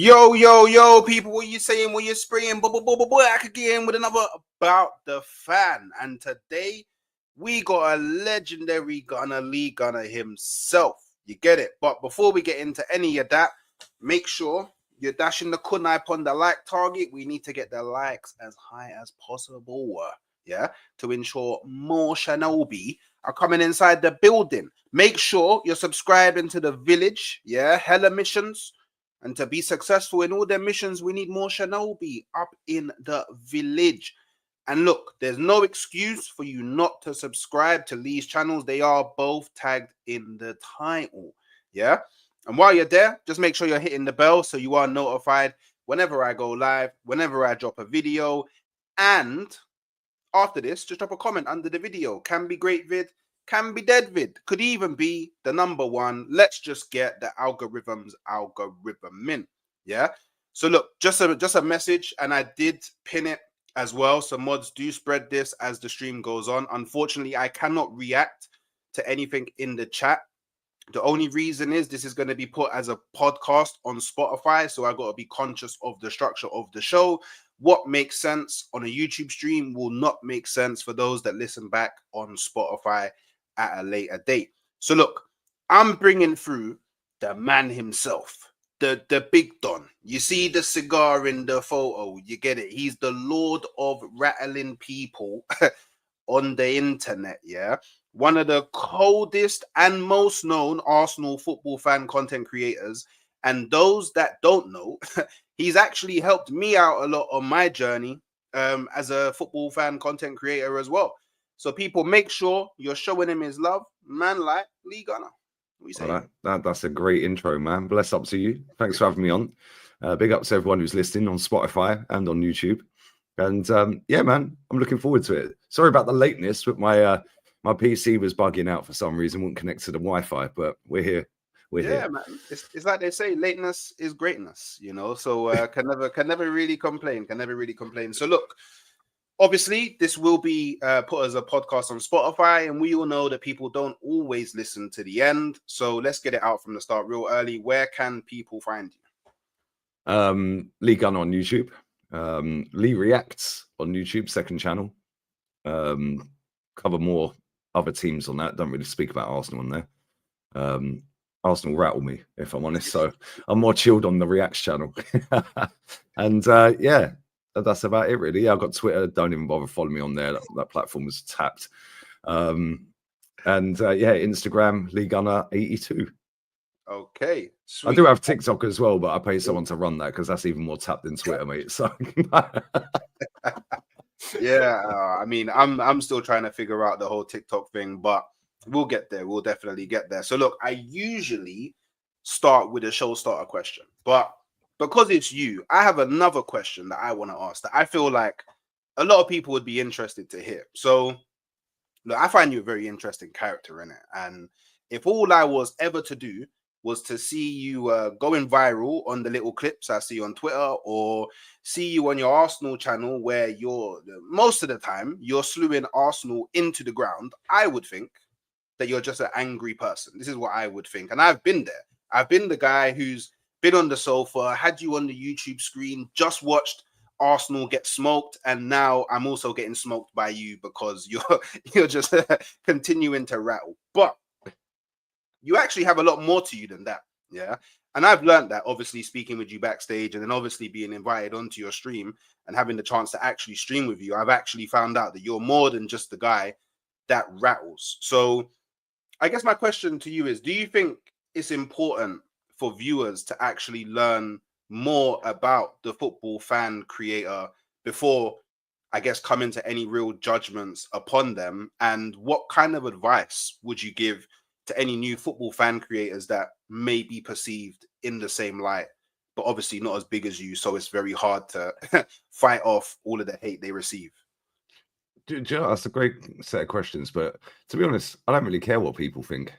Yo, people, what you saying? What you spraying? Back again with another About the Fan. And today, we got a legendary gunner, league gunner himself. You get it? But before we get into any of that, make sure you're dashing the kunai upon the like target. We need to get the likes as high as possible, yeah, to ensure more Shinobi are coming inside the building. Make sure you're subscribing to the village, yeah, hella missions. And to be successful in all their missions, we need more Shinobi up in the village. And look, there's no excuse for you not to subscribe to these channels. They are both tagged in the title. Yeah. And while you're there, just make sure you're hitting the bell so you are notified whenever I go live, whenever I drop a video. And after this, just drop a comment under the video. Can be great vid, can be dead vid, could even be the number one. Let's just get the algorithming. Yeah. So look, just a message, and I did pin it as well. So mods, do spread this as the stream goes on. Unfortunately, I cannot react to anything in the chat. The only reason is this is going to be put as a podcast on Spotify, so I got to be conscious of the structure of the show. What makes sense on a YouTube stream will not make sense for those that listen back on Spotify at a later date. So look, I'm bringing through the man himself, the big don. You see the cigar in the photo, you get it. He's the lord of rattling people on the internet, yeah. One of the coldest and most known Arsenal football fan content creators. And those that don't know, he's actually helped me out a lot on my journey as a football fan content creator as well. So people, make sure you're showing him his love, man, like Lee Gunner. That's a great intro, man. Bless up to you. Thanks for having me on. Big up to everyone who's listening on Spotify and on YouTube. And yeah, man, I'm looking forward to it. Sorry about the lateness, but my PC was bugging out for some reason, wouldn't connect to the Wi-Fi, but we're here. We're here. Man. It's like they say, lateness is greatness, you know. So can never really complain. So look, obviously this will be put as a podcast on Spotify, and we all know that people don't always listen to the end. So let's get it out from the start real early. Where can people find you? Lee Gunner on YouTube. Lee Reacts on YouTube, second channel. Cover more other teams on that. Don't really speak about Arsenal on there. Arsenal rattle me, if I'm honest. So I'm more chilled on the Reacts channel. And yeah, that's about it, really. Yeah, I've got Twitter. Don't even bother following me on there. That platform was tapped. And yeah, Instagram, Lee Gunner 82. Okay, sweet. I do have TikTok as well, but I pay someone to run that because that's even more tapped than Twitter, mate. So yeah, I mean, I'm still trying to figure out the whole TikTok thing, but we'll get there. We'll definitely get there. So look, I usually start with a show starter question, but because it's you, I have another question that I want to ask that I feel like a lot of people would be interested to hear. So look, I find you a very interesting character in it, and if all I was ever to do was to see you going viral on the little clips I see on Twitter, or see you on your Arsenal channel where you're most of the time you're slewing Arsenal into the ground, I would think that you're just an angry person. This is what I would think. And I've been there. I've been the guy who's been on the sofa, had you on the YouTube screen, just watched Arsenal get smoked, and now I'm also getting smoked by you because you're just continuing to rattle. But you actually have a lot more to you than that, yeah? And I've learned that, obviously, speaking with you backstage, and then obviously being invited onto your stream and having the chance to actually stream with you, I've actually found out that you're more than just the guy that rattles. So I guess my question to you is, do you think it's important for viewers to actually learn more about the football fan creator before, I guess, coming to any real judgments upon them? And what kind of advice would you give to any new football fan creators that may be perceived in the same light, but obviously not as big as you, so it's very hard to fight off all of the hate they receive? Do you know, that's a great set of questions, but to be honest, I don't really care what people think.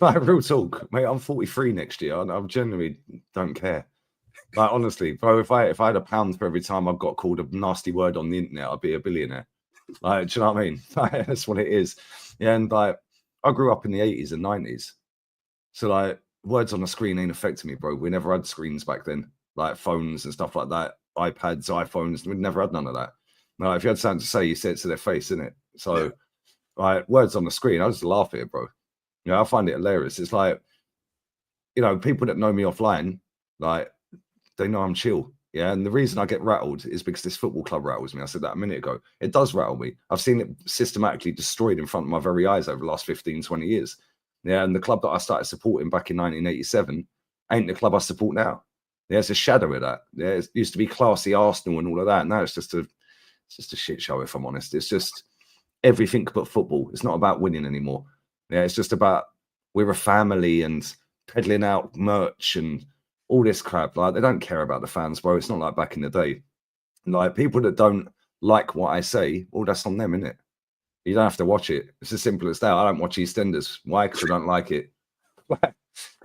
Like, real talk, mate. I'm 43 next year. I genuinely don't care. Like, honestly, bro, if I had £1 for every time I've got called a nasty word on the internet, I'd be a billionaire. Like, do you know what I mean? That's what it is. Yeah, and like, I grew up in the 80s and 90s. So like, words on the screen ain't affecting me, bro. We never had screens back then, like phones and stuff like that, iPads, iPhones. We never had none of that. No, if you had something to say, you say it to their face, innit? So, like, words on the screen, I just laugh at it, bro. You know, I find it hilarious. It's like, you know, people that know me offline, like, they know I'm chill. Yeah. And the reason I get rattled is because this football club rattles me. I said that a minute ago. It does rattle me. I've seen it systematically destroyed in front of my very eyes over the last 15, 20 years. Yeah. And the club that I started supporting back in 1987 ain't the club I support now. Yeah. It's a shadow of that. Yeah. It used to be classy Arsenal and all of that. Now it's just a shit show, if I'm honest. It's just everything but football. It's not about winning anymore. Yeah. It's just about we're a family and peddling out merch and all this crap. Like, they don't care about the fans, bro. It's not like back in the day. Like, people that don't like what I say, well, that's on them, isn't it? You don't have to watch it. It's as simple as that. I don't watch EastEnders. Why? Because I don't like it.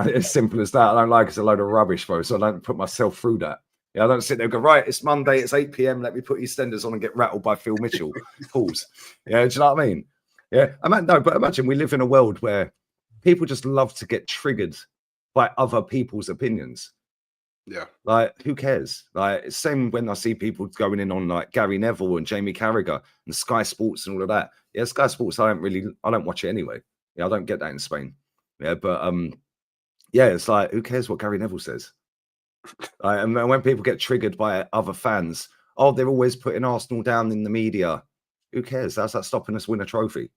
It's simple as that. I don't like it's a load of rubbish, bro. So I don't put myself through that. Yeah, I don't sit there and go, right, it's Monday, it's 8 p.m. Let me put EastEnders on and get rattled by Phil Mitchell. Pause. Yeah, do you know what I mean? Yeah. But imagine we live in a world where people just love to get triggered by other people's opinions. Yeah. Like, who cares? Like, it's same when I see people going in on like Gary Neville and Jamie Carragher and Sky Sports and all of that. Yeah, Sky Sports, I don't watch it anyway. Yeah, I don't get that in Spain. Yeah, but yeah, it's like, who cares what Gary Neville says? And when people get triggered by other fans, oh, they're always putting Arsenal down in the media. Who cares? How's that stopping us win a trophy?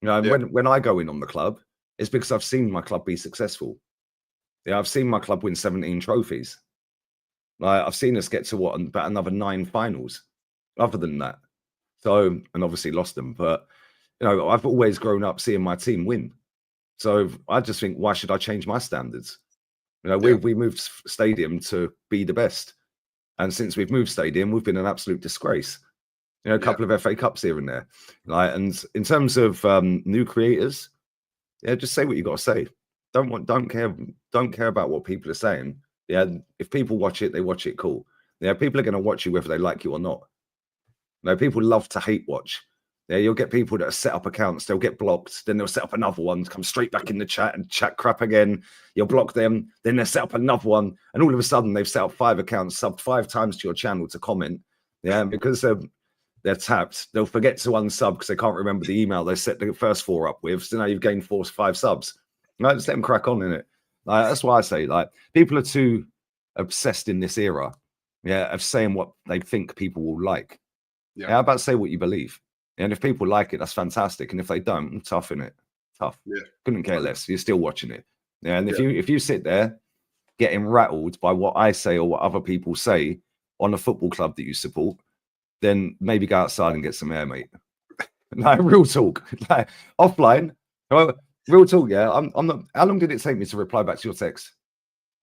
You know, and when I go in on the club, it's because I've seen my club be successful. Yeah, I've seen my club win 17 trophies. Like, I've seen us get to about another 9 finals. Other than that, so, and obviously lost them. But you know, I've always grown up seeing my team win. So I just think, why should I change my standards? You know, we moved stadium to be the best, and since we've moved stadium, we've been an absolute disgrace. You know, a couple of FA Cups here and there. Like, and in terms of new creators, yeah, just say what you got to say. Don't care about what people are saying. Yeah, if people watch it, they watch it. Cool. Yeah, people are going to watch you whether they like you or not. You know, people love to hate watch. Yeah, you'll get people that are set up accounts, they'll get blocked, then they'll set up another one to come straight back in the chat and chat crap again. You'll block them, then they'll set up another one, and all of a sudden they've set up 5 accounts, subbed 5 times to your channel to comment. Yeah, because they're tapped, they'll forget to unsub because they can't remember the email they set the first 4 up with. So now you've gained 4 or 5 subs. No, just let them crack on in it. Like, that's why I say, like, people are too obsessed in this era, yeah, of saying what they think people will like. Yeah, how about say what you believe? And if people like it, that's fantastic. And if they don't, tough in it. Tough. Yeah. Couldn't care less. You're still watching it. Yeah. And if you sit there getting rattled by what I say or what other people say on a football club that you support, then maybe go outside and get some air, mate. Like, real talk. Like, offline. Real talk, yeah. I'm not. How long did it take me to reply back to your text?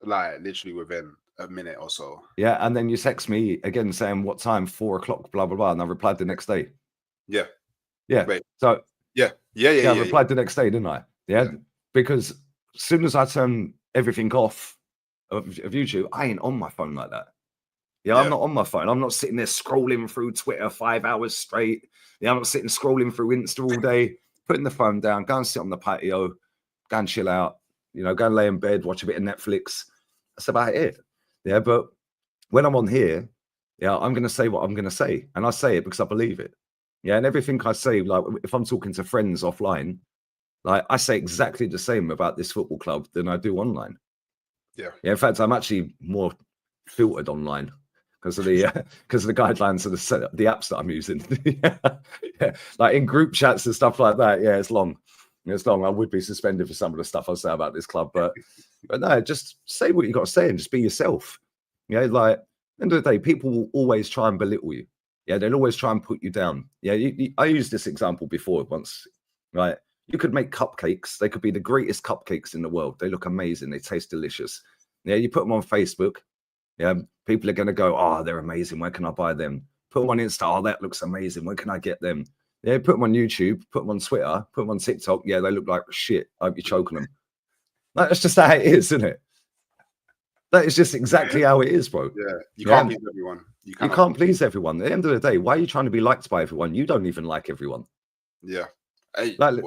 Like, literally within a minute or so. Yeah, and then you text me again saying what time, 4 o'clock, blah blah blah, and I replied the next day. Yeah. Wait. So I replied the next day, didn't I? Yeah, because as soon as I turn everything off of YouTube, I ain't on my phone like that. Yeah, I'm not on my phone. I'm not sitting there scrolling through Twitter 5 hours straight. Yeah, I'm not sitting scrolling through Insta all day, putting the phone down, go and sit on the patio, go and chill out, you know, go and lay in bed, watch a bit of Netflix. That's about it. Yeah, but when I'm on here, yeah, I'm going to say what I'm going to say. And I say it because I believe it. Yeah, and everything I say, like, if I'm talking to friends offline, like, I say exactly the same about this football club than I do online. Yeah. Yeah, in fact, I'm actually more filtered online because of the guidelines of the apps that I'm using. Yeah. Like in group chats and stuff like that. Yeah, it's long. It's long. I would be suspended for some of the stuff I say about this club, but no, just say what you got to say and just be yourself. Yeah, like, end of the day, people will always try and belittle you. Yeah, they'll always try and put you down. Yeah, I used this example before once. Right, you could make cupcakes. They could be the greatest cupcakes in the world. They look amazing. They taste delicious. Yeah, you put them on Facebook. Yeah, people are going to go, oh, they're amazing. Where can I buy them? Put them on Insta. Oh, that looks amazing. Where can I get them? Yeah, put them on YouTube. Put them on Twitter. Put them on TikTok. Yeah, they look like shit. I hope you're choking them. That's just how it is, isn't it? That is just exactly how it is, bro. Yeah, you can't please everyone. You can't please everyone. At the end of the day, why are you trying to be liked by everyone? You don't even like everyone. Yeah. Like,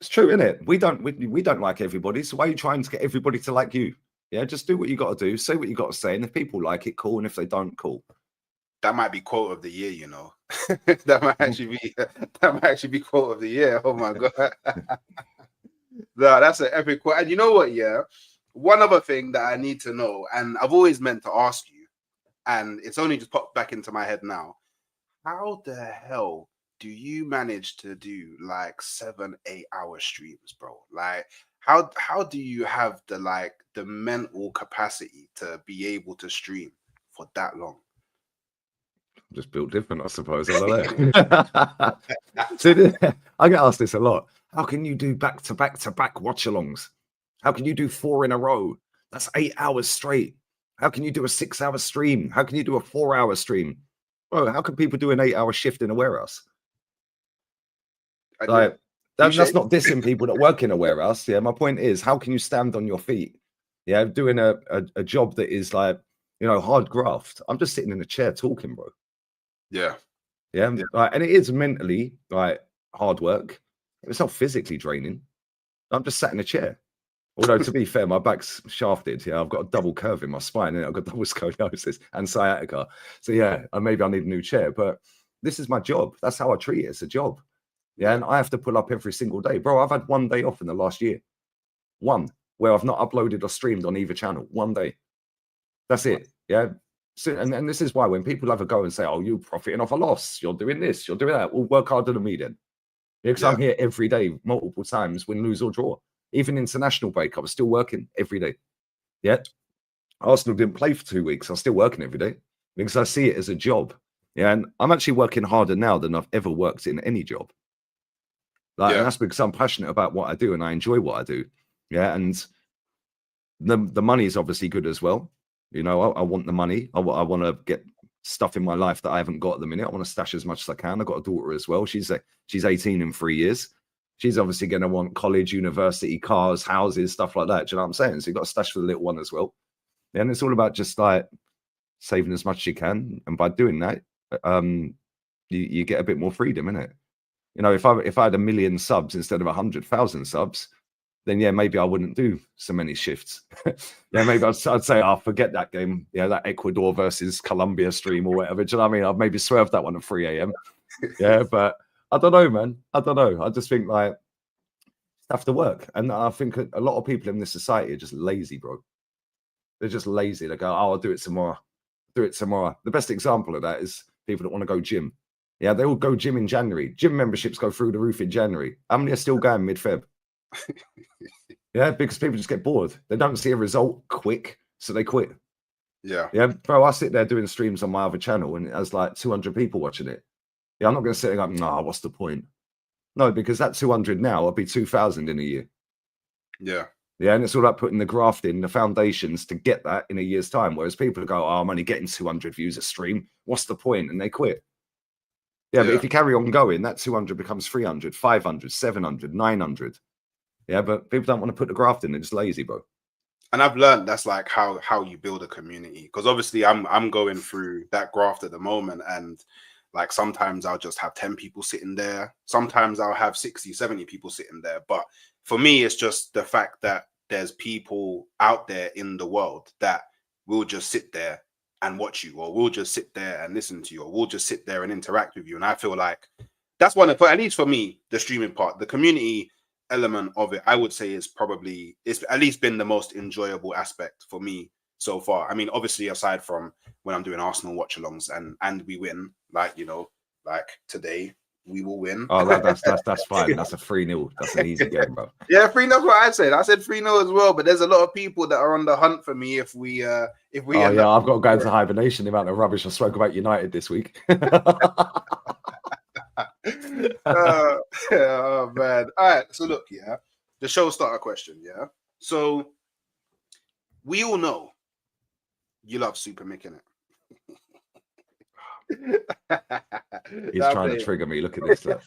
It's true, isn't it? We don't like everybody, so why are you trying to get everybody to like you? Yeah, just do what you got to do, say what you got to say, and if people like it, cool, and if they don't, cool. That might be quote of the year, you know. that might actually be quote of the year. Oh my god. No, that's an epic quote. And you know what, yeah? One other thing that I need to know, and I've always meant to ask you, and it's only just popped back into my head now. How the hell do you manage to do like 7-8 hour streams, bro? Like how do you have the mental capacity to be able to stream for that long? Just built different, I suppose. I don't know. So, I get asked this a lot. How can you do back to back watch alongs? How can you do 4 in a row? That's 8 hours straight. How can you do a 6-hour stream? How can you do a 4-hour stream? Bro, how can people do an 8-hour shift in a warehouse? Like that's not dissing people that work in a warehouse. Yeah, my point is, how can you stand on your feet? Yeah, doing a job that is like, you know, hard graft. I'm just sitting in a chair talking, bro. Yeah. And it is mentally like hard work. It's not physically draining. I'm just sat in a chair. Although to be fair, my back's shafted. Yeah, I've got a double curve in my spine, and I've got double scoliosis and sciatica. So yeah, maybe I need a new chair. But this is my job. That's how I treat it. It's a job. Yeah, and I have to pull up every single day, bro. I've had 1 day off in the last year, one where I've not uploaded or streamed on either channel. 1 day. That's it. Yeah. So, and this is why when people have a go and say, "Oh, you're profiting off a loss. You're doing this. You're doing that." Well, work harder than me then. Because I'm here every day, multiple times, win, lose, or draw. Even international break, I was still working every day. Yeah. Arsenal didn't play for 2 weeks. I was still working every day because I see it as a job. Yeah. And I'm actually working harder now than I've ever worked in any job. And that's because I'm passionate about what I do and I enjoy what I do. Yeah. And the money is obviously good as well. You know, I want the money. I want to get stuff in my life that I haven't got at the minute. I want to stash as much as I can. I've got a daughter as well. She's 18 in 3 years. She's obviously going to want college, university, cars, houses, stuff like that. Do you know what I'm saying? So you've got to stash for the little one as well. And it's all about just like saving as much as you can. And by doing that, you get a bit more freedom, innit? You know, if I had 1 million subs instead of 100,000 subs, then yeah, maybe I wouldn't do so many shifts. Yeah, maybe I'd say, "Oh, forget that game. Yeah, that Ecuador versus Colombia stream or whatever." Do you know what I mean? I'd maybe swerve that one at 3 a.m. Yeah, but I don't know, man. I don't know. I just think like have to work, and I think a lot of people in this society are just lazy, bro. They're just lazy. They go, "Oh, I'll do it tomorrow. Do it tomorrow." The best example of that is people that want to go gym. Yeah, they all go gym in January. Gym memberships go through the roof in January. How many are still going mid-Feb? Yeah, because people just get bored. They don't see a result quick, so they quit. Yeah, bro, I sit there doing streams on my other channel and it has like 200 people watching it. Yeah, I'm not going to sit there and go, "Nah, what's the point?" No, because that 200 now will be 2,000 in a year. Yeah, and it's all about putting the graft in, the foundations to get that in a year's time. Whereas people go, "Oh, I'm only getting 200 views a stream. What's the point?" And they quit. Yeah, but if you carry on going, that 200 becomes 300, 500, 700, 900. Yeah, but people don't want to put the graft in. They're just lazy, bro. And I've learned that's like how you build a community. Because obviously I'm going through that graft at the moment, and like sometimes I'll just have 10 people sitting there. Sometimes I'll have 60, 70 people sitting there. But for me, it's just the fact that there's people out there in the world that will just sit there and watch you, or we'll just sit there and listen to you, or we'll just sit there and interact with you. And I feel like that's one of, at least for me, the streaming part, the community element of it, I would say it's at least been the most enjoyable aspect for me so far. I mean, obviously, aside from when I'm doing Arsenal watch alongs and we win, like, you know, like today we will win. Oh, that's fine. That's a 3-0. That's an easy game, bro. Yeah, 3-0. That's what I said. I said 3-0 as well. But there's a lot of people that are on the hunt for me if we. Oh yeah, I've got to go into hibernation. The amount of rubbish I spoke about United this week. Oh man! All right. So look, yeah, the show starter question. Yeah. So we all know you love Super Mick, innit? He's trying to trigger me. Look at this stuff.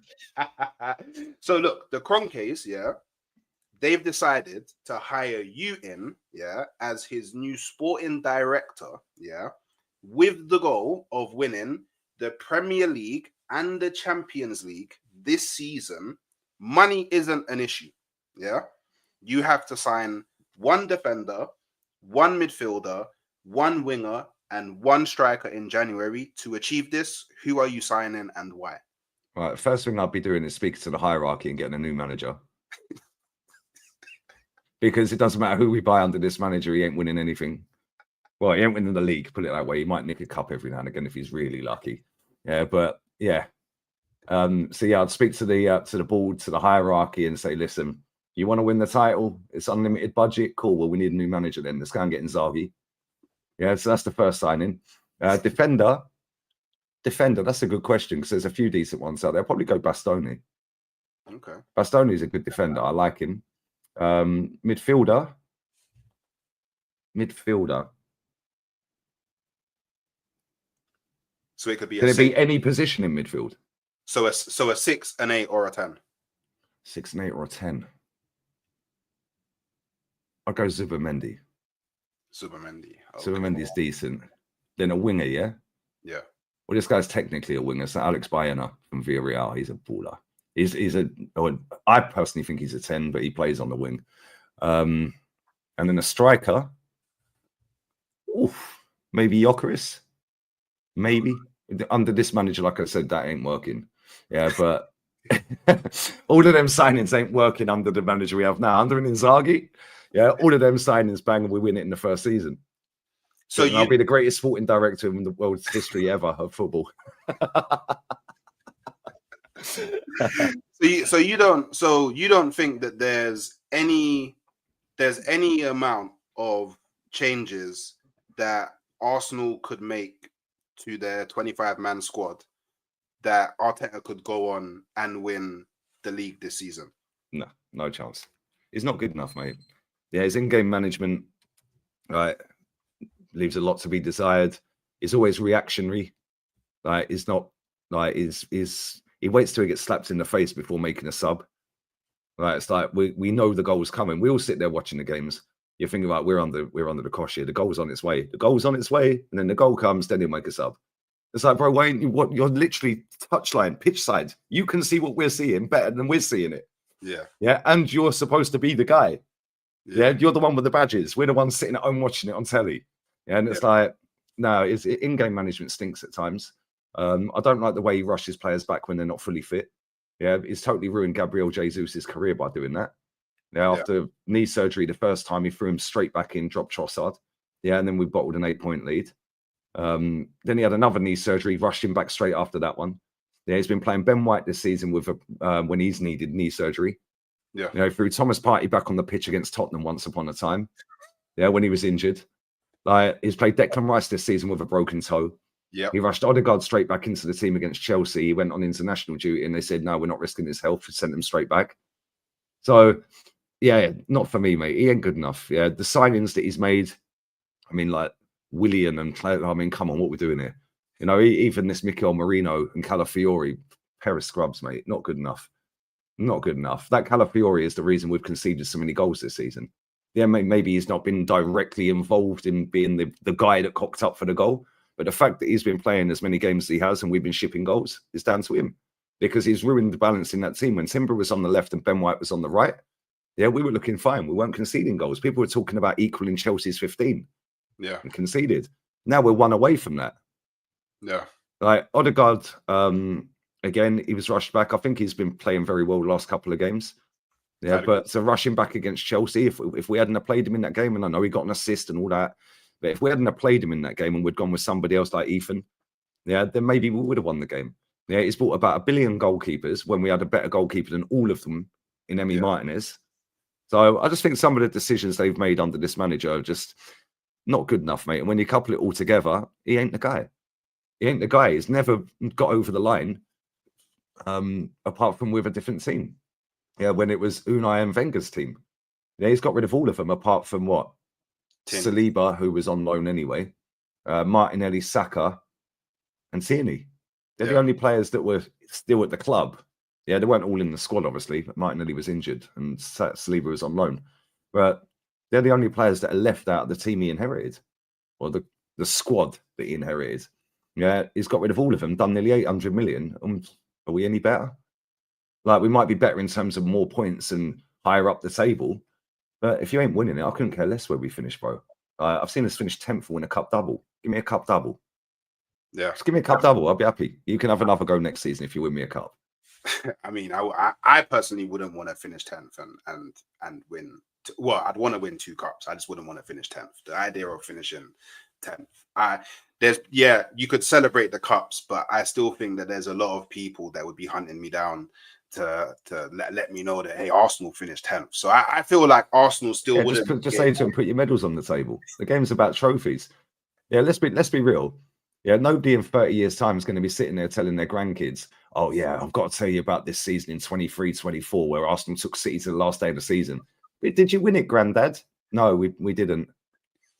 So look, the Cronkays, yeah, they've decided to hire you in, yeah, as his new sporting director, yeah, with the goal of winning the Premier League and the Champions League this season. Money isn't an issue. yeah, you have to sign one defender, one midfielder, one winger, and one striker in January. To achieve this, who are you signing and why? Right, first thing I'll be doing is speaking to the hierarchy and getting a new manager. Because it doesn't matter who we buy under this manager, he ain't winning anything. Well, he ain't winning the league, put it that way. He might nick a cup every now and again if he's really lucky. Yeah, but yeah. So yeah, I'd speak to the board, to the hierarchy, and say, listen, you want to win the title? It's unlimited budget. Cool. Well, we need a new manager then. Let's go and get Inzaghi. Yeah, so that's the first signing. Defender. That's a good question because there's a few decent ones out there. I'll probably go Bastoni. Okay. Bastoni is a good defender. I like him. Midfielder. So it could be Can it be any position in midfield? So a 6, an 8, or a 10. 6, an 8, or a 10. I'll go Zubimendi. Zubimendi. Okay. Zubimendi's decent. Then a winger, yeah? Yeah. Well, this guy's technically a winger. So Alex Baena from Villarreal, he's a baller. I personally think he's a 10, but he plays on the wing. And then a striker. Oof, maybe Gyökeres. Maybe. Under this manager, like I said, that ain't working. Yeah, but all of them signings ain't working under the manager we have now. Under an Inzaghi, yeah, all of them signings, bang, and we win it in the first season. So I'll be the greatest sporting director in the world's history ever of football. So you don't think that there's any amount of changes that Arsenal could make to their 25-man squad that Arteta could go on and win the league this season? No chance. He's not good enough, mate. Yeah, his in-game management, right, leaves a lot to be desired. He's always reactionary. Like, he's not like he waits till he gets slapped in the face before making a sub. Right, it's like we know the goal's coming. We all sit there watching the games. You're thinking about we're under the cosh here. The goal's on its way. The goal's on its way, and then the goal comes. Then he'll make a sub. It's like, bro, why ain't you? What, you're literally touchline, pitch side. You can see what we're seeing better than we're seeing it. Yeah, and you're supposed to be the guy. Yeah, you're the one with the badges. We're the ones sitting at home watching it on telly. Yeah, and it's like, no, in-game management stinks at times. I don't like the way he rushes players back when they're not fully fit. Yeah, he's totally ruined Gabriel Jesus' career by doing that. Yeah, after knee surgery, the first time he threw him straight back in, dropped Trossard. Yeah, and then we bottled an 8-point lead. Then he had another knee surgery, rushed him back straight after that one. Yeah, he's been playing Ben White this season with when he's needed knee surgery. Yeah, you know, threw Thomas Partey back on the pitch against Tottenham once upon a time. Yeah, when he was injured. Like, he's played Declan Rice this season with a broken toe. Yeah, he rushed Odegaard straight back into the team against Chelsea. He went on international duty, and they said, "No, we're not risking his health." We sent him straight back. So, yeah, not for me, mate. He ain't good enough. Yeah, the signings that he's made. I mean, like Willian and Clay. I mean, come on, what we're doing here? You know, even this Mikel Merino and Calafiori, pair of scrubs, mate. Not good enough. Not good enough. That Calafiori is the reason we've conceded so many goals this season. Yeah, maybe he's not been directly involved in being the guy that cocked up for the goal. But the fact that he's been playing as many games as he has and we've been shipping goals is down to him. Because he's ruined the balance in that team. When Timber was on the left and Ben White was on the right, yeah, we were looking fine. We weren't conceding goals. People were talking about equaling Chelsea's 15. Yeah. And conceded. Now we're one away from that. Yeah. Like Odegaard, again, he was rushed back. I think he's been playing very well the last couple of games. Yeah, but to rush him back against Chelsea, if we hadn't played him in that game, and I know he got an assist and all that, but if we hadn't played him in that game and we'd gone with somebody else like Ethan, yeah, then maybe we would have won the game. Yeah, he's bought about 1 billion goalkeepers when we had a better goalkeeper than all of them in Emi Martinez. So I just think some of the decisions they've made under this manager are just not good enough, mate. And when you couple it all together, he ain't the guy. He ain't the guy. He's never got over the line, apart from with a different team. Yeah, when it was Unai and Wenger's team. Yeah, he's got rid of all of them apart from what? Saliba, who was on loan anyway, Martinelli, Saka, and Tierney. They're the only players that were still at the club. Yeah, they weren't all in the squad, obviously, but Martinelli was injured and Saliba was on loan. But they're the only players that are left out of the team he inherited, or the squad that he inherited. Yeah, he's got rid of all of them, done nearly 800 million. Are we any better? Like, we might be better in terms of more points and higher up the table. But if you ain't winning it, I couldn't care less where we finish, bro. I've seen us finish 10th and win a cup double. Give me a cup double. Yeah. Just give me a cup double. I'll be happy. You can have another go next season if you win me a cup. I mean, I personally wouldn't want to finish 10th and win. Well, I'd want to win 2 cups. I just wouldn't want to finish 10th. The idea of finishing 10th, you could celebrate the cups, but I still think that there's a lot of people that would be hunting me down to let me know that, hey, Arsenal finished 10th. So I feel like Arsenal still wouldn't. Just say to them, put your medals on the table. The game's about trophies. Yeah, let's be real. Yeah, nobody in 30 years' time is going to be sitting there telling their grandkids, oh, yeah, I've got to tell you about this season in 23-24 where Arsenal took City to the last day of the season. Did you win it, Grandad? No, we didn't.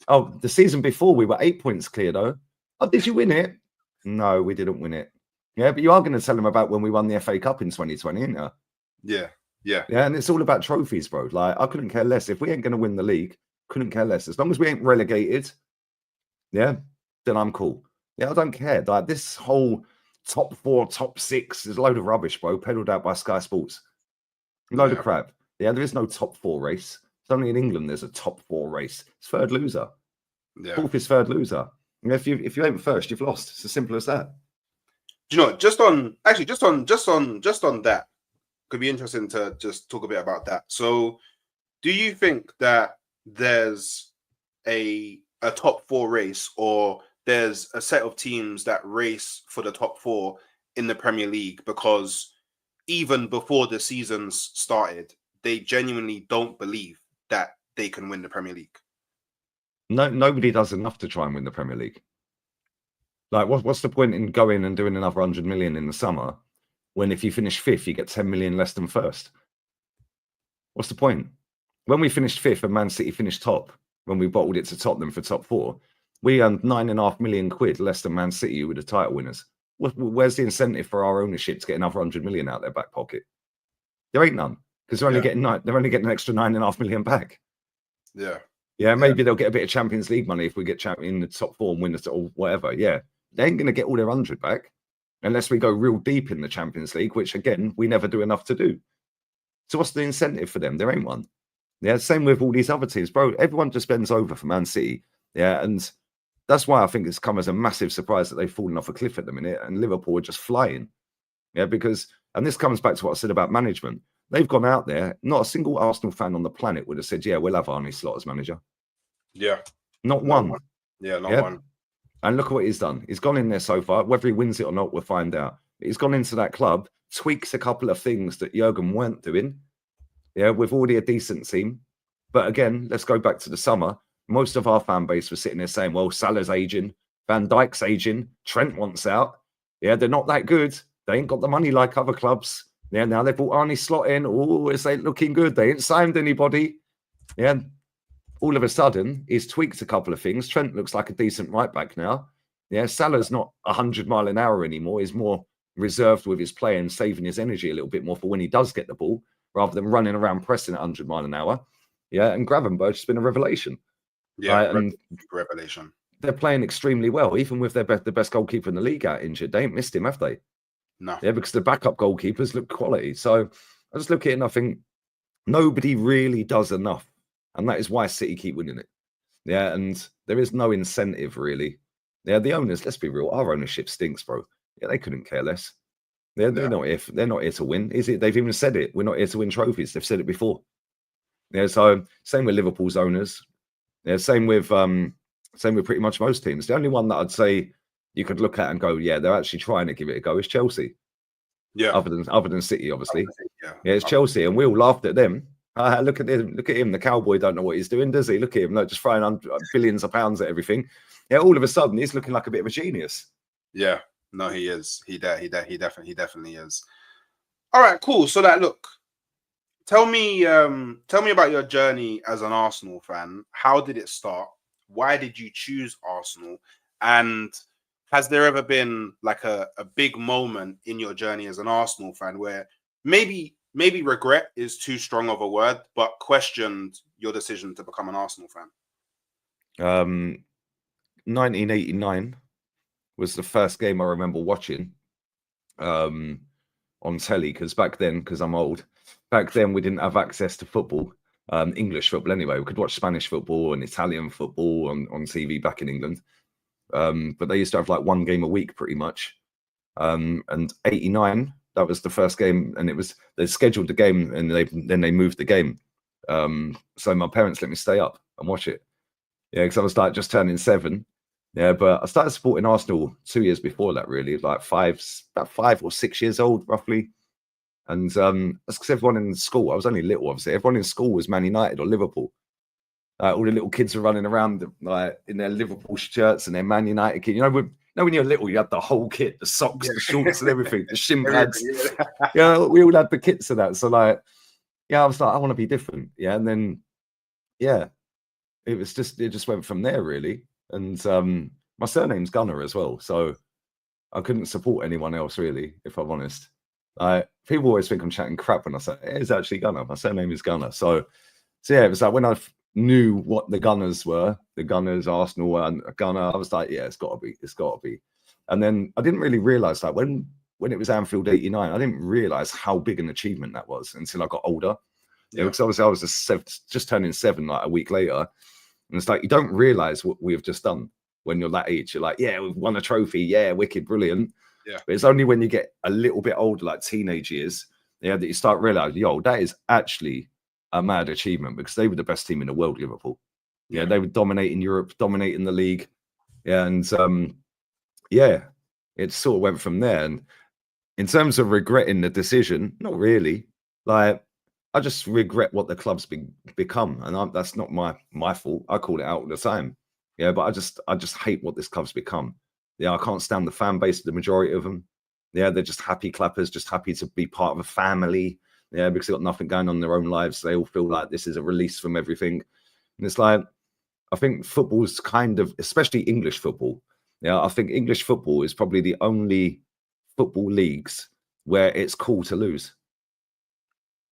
Oh, the season before, we were 8 points clear, though. Oh, did you win it? No, we didn't win it. Yeah, but you are going to tell them about when we won the FA Cup in 2020, isn't you? Yeah, and it's all about trophies, bro. Like, I couldn't care less. If we ain't going to win the league, couldn't care less. As long as we ain't relegated, yeah, then I'm cool. Yeah, I don't care. Like, this whole top 4, top 6 is a load of rubbish, bro. Peddled out by Sky Sports. Load of crap. Yeah, there is no top 4 race. It's only in England there's a top 4 race. It's third loser. Yeah. 4th is third loser. And if you ain't first, you've lost. It's as simple as that. Do you know, just on that, could be interesting to just talk a bit about that. So do you think that there's a top 4 race, or there's a set of teams that race for the top 4 in the Premier League? Because even before the seasons started, they genuinely don't believe that they can win the Premier League. No, nobody does enough to try and win the Premier League. Like, what's the point in going and doing another 100 million in the summer when if you finish 5th, you get 10 million less than first? What's the point? When we finished 5th and Man City finished top, when we bottled it to Tottenham for top 4, we earned 9.5 million quid less than Man City, who were the title winners. Where's the incentive for our ownership to get another 100 million out their back pocket? There ain't none, because they're only getting an extra 9.5 million back. Yeah, maybe they'll get a bit of Champions League money if we get in the top 4 and win it or whatever. Yeah, they ain't going to get all their 100 back unless we go real deep in the Champions League, which again we never do enough to do. So what's the incentive for them? There ain't one. Yeah, same with all these other teams, bro. Everyone just bends over for Man City. Yeah, and that's why I think it's come as a massive surprise that they've fallen off a cliff at the minute and Liverpool are just flying. Yeah, because, and this comes back to what I said about management. They've gone out there, not a single Arsenal fan on the planet would have said, yeah, we'll have Arne Slot as manager. Yeah. Not one. Yeah, not one. And look at what he's done. He's gone in there so far. Whether he wins it or not, we'll find out. He's gone into that club, tweaks a couple of things that Jurgen weren't doing. Yeah, we've already a decent team. But again, let's go back to the summer. Most of our fan base was sitting there saying, well, Salah's aging, Van Dijk's aging, Trent wants out. Yeah, they're not that good. They ain't got the money like other clubs. Yeah, now they've brought Arne Slot in. Oh, it's ain't looking good. They ain't signed anybody. Yeah, all of a sudden, he's tweaked a couple of things. Trent looks like a decent right back now. Yeah, Salah's not 100 mile an hour anymore. He's more reserved with his play and saving his energy a little bit more for when he does get the ball, rather than running around pressing at 100 mile an hour. Yeah, and Gravenberch's been a revelation. Yeah, and revelation. They're playing extremely well, even with the best goalkeeper in the league out injured. They ain't missed him, have they? No. Yeah, because the backup goalkeepers look quality. So I just look at it and I think nobody really does enough. And that is why City keep winning it. Yeah, and there is no incentive, really. Yeah, the owners, let's be real, our ownership stinks, bro. Yeah, they couldn't care less. They're not here to win. Is it? They've even said it. We're not here to win trophies. They've said it before. Yeah, so same with Liverpool's owners. Yeah, same with pretty much most teams. The only one that I'd say you could look at and go, yeah, they're actually trying to give it a go is Chelsea. Yeah. Other than City, obviously. Yeah, it's Chelsea, and we all laughed at them. Look at him. Look at him. The cowboy don't know what he's doing, does he? Look at him. Just throwing billions of pounds at everything. Yeah, all of a sudden he's looking like a bit of a genius. Yeah, no, he is. He definitely is. All right, cool. So look, tell me about your journey as an Arsenal fan. How did it start? Why did you choose Arsenal? And has there ever been like a big moment in your journey as an Arsenal fan where maybe regret is too strong of a word, but questioned your decision to become an Arsenal fan? 1989 was the first game I remember watching on telly, because back then, because I'm old, back then we didn't have access to football, English football anyway. We could watch Spanish football and Italian football on TV back in England. But they used to have like one game a week pretty much. And 89, that was the first game, and they scheduled the game and then they moved the game. So my parents let me stay up and watch it. Yeah, because I was like just turning 7. Yeah, but I started supporting Arsenal 2 years before that, really, like about 5 or 6 years old, roughly. And that's because everyone in school, I was only little, obviously, everyone in school was Man United or Liverpool. All the little kids were running around like in their Liverpool shirts and their Man United kit. You know, when you're little, you had the whole kit, the socks, the shorts, and everything, the shin pads. Yeah, we all had the kits of that. So, like, yeah, I was like, I want to be different. Yeah, and then, yeah, it just went from there, really. And my surname's Gunner as well, so I couldn't support anyone else, really, if I'm honest. People always think I'm chatting crap when I say it's actually Gunner. My surname is Gunner. So yeah, it was like when I knew what the Gunners were, the Gunners, Arsenal, and Gunner, I was like, yeah, it's got to be. And then I didn't really realize that when it was Anfield 89, I didn't realize how big an achievement that was until I got older. Yeah, because obviously I was just turning 7 like a week later, and it's like you don't realize what we've just done when you're that age. You're like, yeah, we've won a trophy, yeah, wicked, brilliant. Yeah, but it's only when you get a little bit older, like teenage years, that you start realizing, yo, that is actually a mad achievement, because they were the best team in the world, Liverpool. Yeah, they were dominating Europe, dominating the league. Yeah, and it sort of went from there. And in terms of regretting the decision, not really. Like, I just regret what the club's become, and that's not my fault. I call it out all the time. Yeah, but I just hate what this club's become. Yeah, I can't stand the fan base, the majority of them. Yeah, they're just happy clappers, just happy to be part of a family. Yeah, because they've got nothing going on in their own lives. They all feel like this is a release from everything. And it's like, I think football's kind of, especially English football. Yeah, I think English football is probably the only football leagues where it's cool to lose.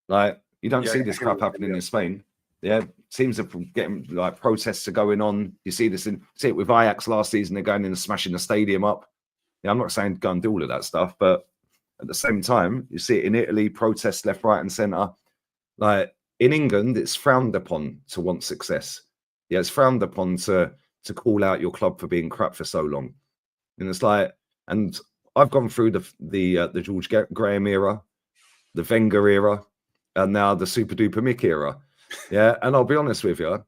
Like, you don't see this crap happening in Spain. Yeah, teams are getting, like, protests are going on. You see it with Ajax last season. They're going in and smashing the stadium up. Yeah, I'm not saying go and do all of that stuff, but at the same time, you see it in Italy, protests left, right, and centre. Like, in England, it's frowned upon to want success. Yeah, it's frowned upon to call out your club for being crap for so long. And it's like, and I've gone through the George Graham era, the Wenger era, and now the Super Duper Mick era. Yeah, and I'll be honest with you.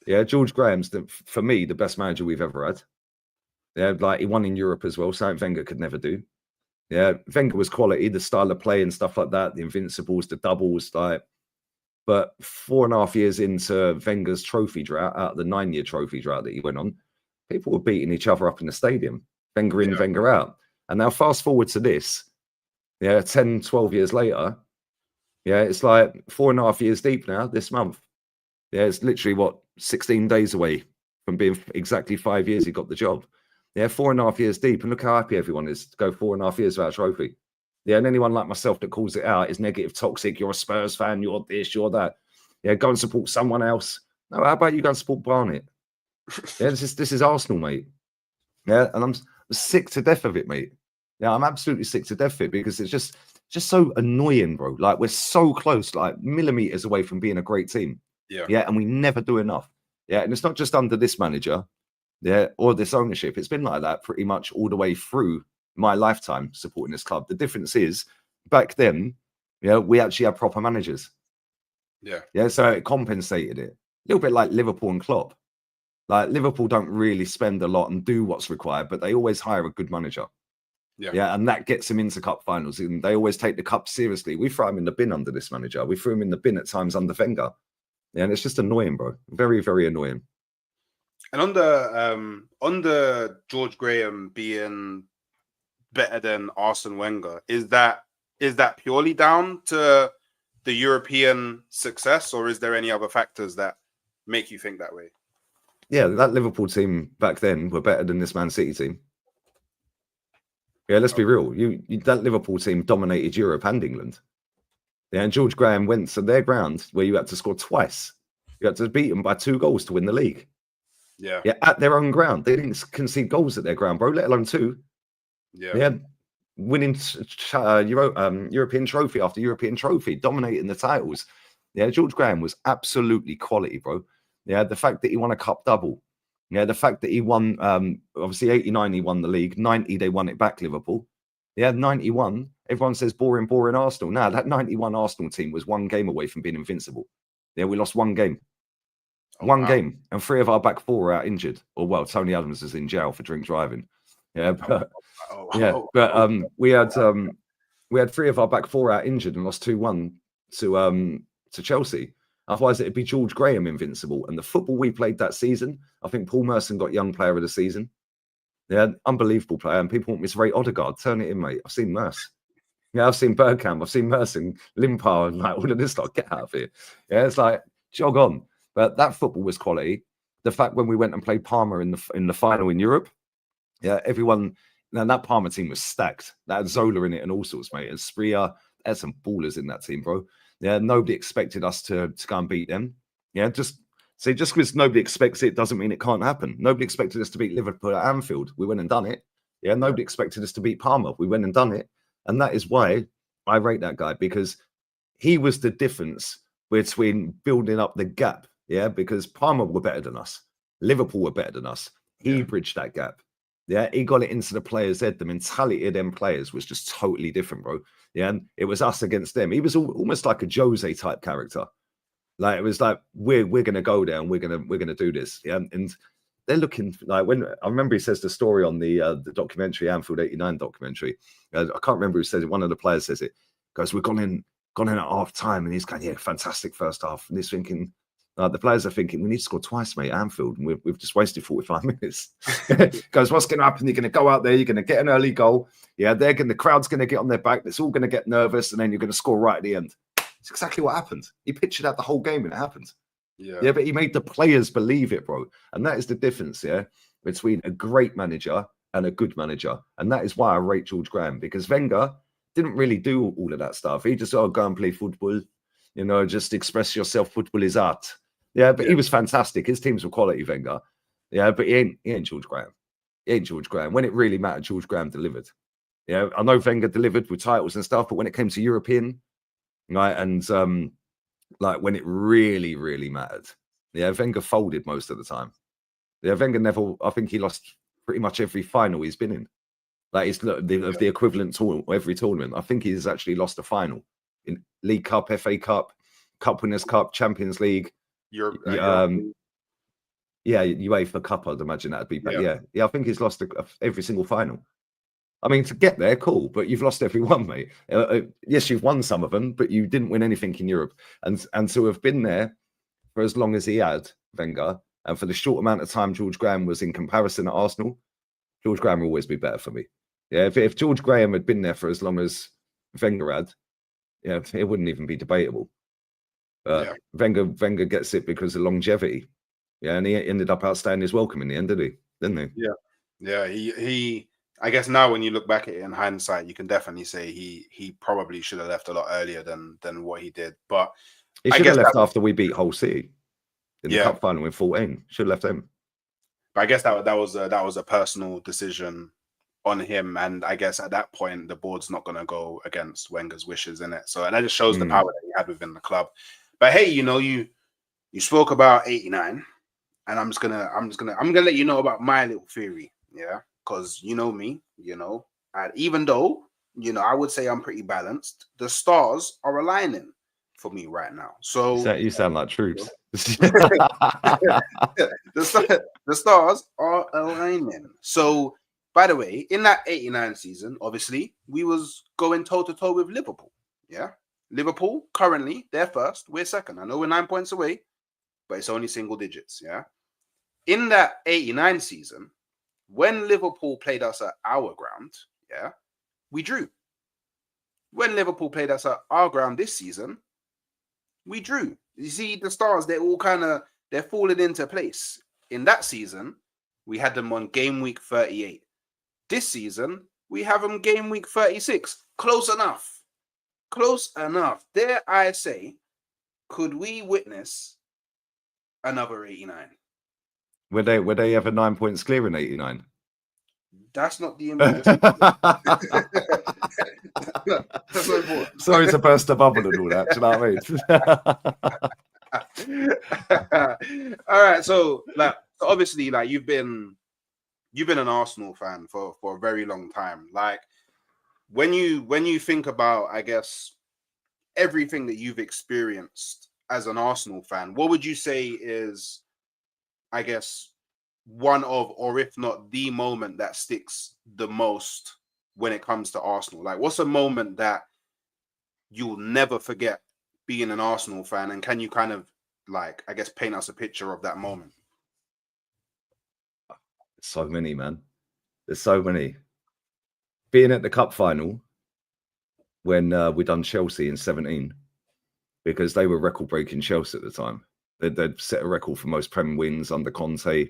Yeah, George Graham's for me the best manager we've ever had. Yeah, like, he won in Europe as well, something Wenger could never do. Yeah, Wenger was quality, the style of play and stuff like that, the invincibles, the doubles, like. But 4.5 years into Wenger's trophy drought, out of the 9-year trophy drought that he went on, people were beating each other up in the stadium. Wenger in, Wenger out. And now fast forward to this, 10, 12 years later, it's like 4.5 years deep now this month. Yeah, it's literally, 16 days away from being exactly 5 years he got the job. Yeah, 4.5 years deep. And look how happy everyone is to go 4.5 years without a trophy. Yeah, and anyone like myself that calls it out is negative, toxic. You're a Spurs fan. You're this, you're that. Yeah, go and support someone else. No, how about you go and support Barnet? Yeah, this is Arsenal, mate. Yeah, and I'm sick to death of it, mate. Yeah, I'm absolutely sick to death of it, because it's just so annoying, bro. Like, we're so close, like millimeters away from being a great team. Yeah, and we never do enough. Yeah, and it's not just under this manager, or this ownership. It's been like that pretty much all the way through my lifetime supporting this club. The difference is, back then, we actually had proper managers. Yeah, so it compensated it. A little bit like Liverpool and Klopp. Like, Liverpool don't really spend a lot and do what's required, but they always hire a good manager. Yeah, and that gets them into cup finals, and they always take the cup seriously. We throw him in the bin under this manager. We threw him in the bin at times under Wenger. Yeah, and it's just annoying, bro. Very, very annoying. And on the George Graham being better than Arsene Wenger, is that purely down to the European success, or is there any other factors that make you think that way? Yeah, that Liverpool team back then were better than this Man City team. Yeah, let's be real. That Liverpool team dominated Europe and England. Yeah, and George Graham went to their ground where you had to score twice. You had to beat them by 2 goals to win the league. Yeah, at their own ground. They didn't concede goals at their ground, bro, let alone 2. Yeah. winning European trophy after European trophy, dominating the titles. Yeah, George Graham was absolutely quality, bro. Yeah, the fact that he won a cup double. Yeah, the fact that he won, obviously 89, he won the league. 90, they won it back, Liverpool. Yeah, 91, everyone says boring, boring Arsenal. Now, that 91 Arsenal team was one game away from being invincible. Yeah, we lost one game. One game, and 3 of our back 4 are out injured. Or, well, Tony Adams is in jail for drink driving. Yeah, but we had 3 of our back 4 out injured and lost 2-1 to Chelsea. Otherwise, it'd be George Graham invincible. And the football we played that season, I think Paul Merson got young player of the season. Yeah, unbelievable player. And people want me to rate Odegaard. Turn it in, mate. I've seen Merce. Yeah, I've seen Bergkamp. I've seen Merson, Limpar, and like all of this stuff. Get out of here. Yeah, it's like jog on. But that football was quality. The fact when we went and played Parma in the final in Europe, yeah, everyone. Now that Parma team was stacked. That had Zola in it and all sorts, mate. And Spria, there's some ballers in that team, bro. Yeah, nobody expected us to go and beat them. Yeah, just because nobody expects it doesn't mean it can't happen. Nobody expected us to beat Liverpool at Anfield. We went and done it. Yeah, nobody expected us to beat Parma. We went and done it. And that is why I rate that guy, because he was the difference between building up the gap. Yeah, because Parma were better than us. Liverpool were better than us. He bridged that gap. Yeah, he got it into the players' head. The mentality of them players was just totally different, bro. Yeah, and it was us against them. He was almost like a Jose type character. Like it was like we're gonna go there and we're gonna do this. Yeah, and they're looking like when I remember he says the story on the documentary, Anfield '89 documentary. I can't remember who says it. One of the players says it. Goes, we've gone in at half time, and he's going, yeah, fantastic first half. And he's thinking. The players are thinking, we need to score twice, mate, at Anfield, and we've just wasted 45 minutes. Goes, what's going to happen? You're going to go out there, you're going to get an early goal. Yeah, the crowd's going to get on their back. It's all going to get nervous, and then you're going to score right at the end. It's exactly what happened. He pictured out the whole game, and it happened. Yeah, but he made the players believe it, bro. And that is the difference, yeah, between a great manager and a good manager. And that is why I rate George Graham, because Wenger didn't really do all of that stuff. He just, go and play football. You know, just express yourself. Football is art. Yeah, but he was fantastic. His teams were quality, Wenger. Yeah, but he ain't George Graham. He ain't George Graham. When it really mattered, George Graham delivered. Yeah, I know Wenger delivered with titles and stuff, but when it came to European, right, and like when it really, really mattered, yeah, Wenger folded most of the time. Yeah, Wenger never. I think he lost pretty much every final he's been in. Like it's of the equivalent to every tournament. I think he's actually lost a final in League Cup, FA Cup, Cup Winners' Cup, Champions League. UEFA Cup, I'd imagine that'd be better. Yeah, I think he's lost every single final. I mean, to get there, cool, but you've lost every one, mate. Yes, you've won some of them, but you didn't win anything in Europe. And to have been there for as long as he had, Wenger, and for the short amount of time George Graham was in comparison at Arsenal, George Graham will always be better for me. Yeah, if George Graham had been there for as long as Wenger had, yeah, it wouldn't even be debatable. Wenger gets it because of longevity. Yeah, and he ended up outstaying his welcome in the end, didn't he? Yeah. He I guess now when you look back at it in hindsight, you can definitely say he probably should have left a lot earlier than what he did. But he should have left after we beat Hull City in the cup final in 14. Should have left him. But I guess that was a personal decision on him, and I guess at that point the board's not going to go against Wenger's wishes in it. So that just shows the power that he had within the club. But hey, you spoke about '89, and I'm gonna let you know about my little theory, yeah, because you know me, and even though I would say I'm pretty balanced, the stars are aligning for me right now. So you sound like troops. The stars are aligning. So, by the way, in that '89 season, obviously we was going toe to toe with Liverpool, yeah. Liverpool, currently, they're first. We're second. I know we're 9 points away, but it's only single digits, yeah? In that '89 season, when Liverpool played us at our ground, yeah, we drew. When Liverpool played us at our ground this season, we drew. You see, the stars, they're falling into place. In that season, we had them on game week 38. This season, we have them game week 36. Close enough. Close enough. Dare I say, could we witness another '89? Were they ever 9 points clear in '89? That's not the important. That's not important. Sorry to burst the bubble and all that. Do you know what I mean? All right, so like obviously, like you've been an Arsenal fan for a very long time. Like when you think about, I guess, everything that you've experienced as an Arsenal fan, what would you say is, I guess, one of, or if not the moment that sticks the most when it comes to Arsenal? Like, what's a moment that you'll never forget being an Arsenal fan? And can you kind of, like, I guess, paint us a picture of that moment? So many, man. There's so many. Being at the cup final when we done Chelsea in 17, because they were record-breaking Chelsea at the time. They'd set a record for most Prem wins under Conte.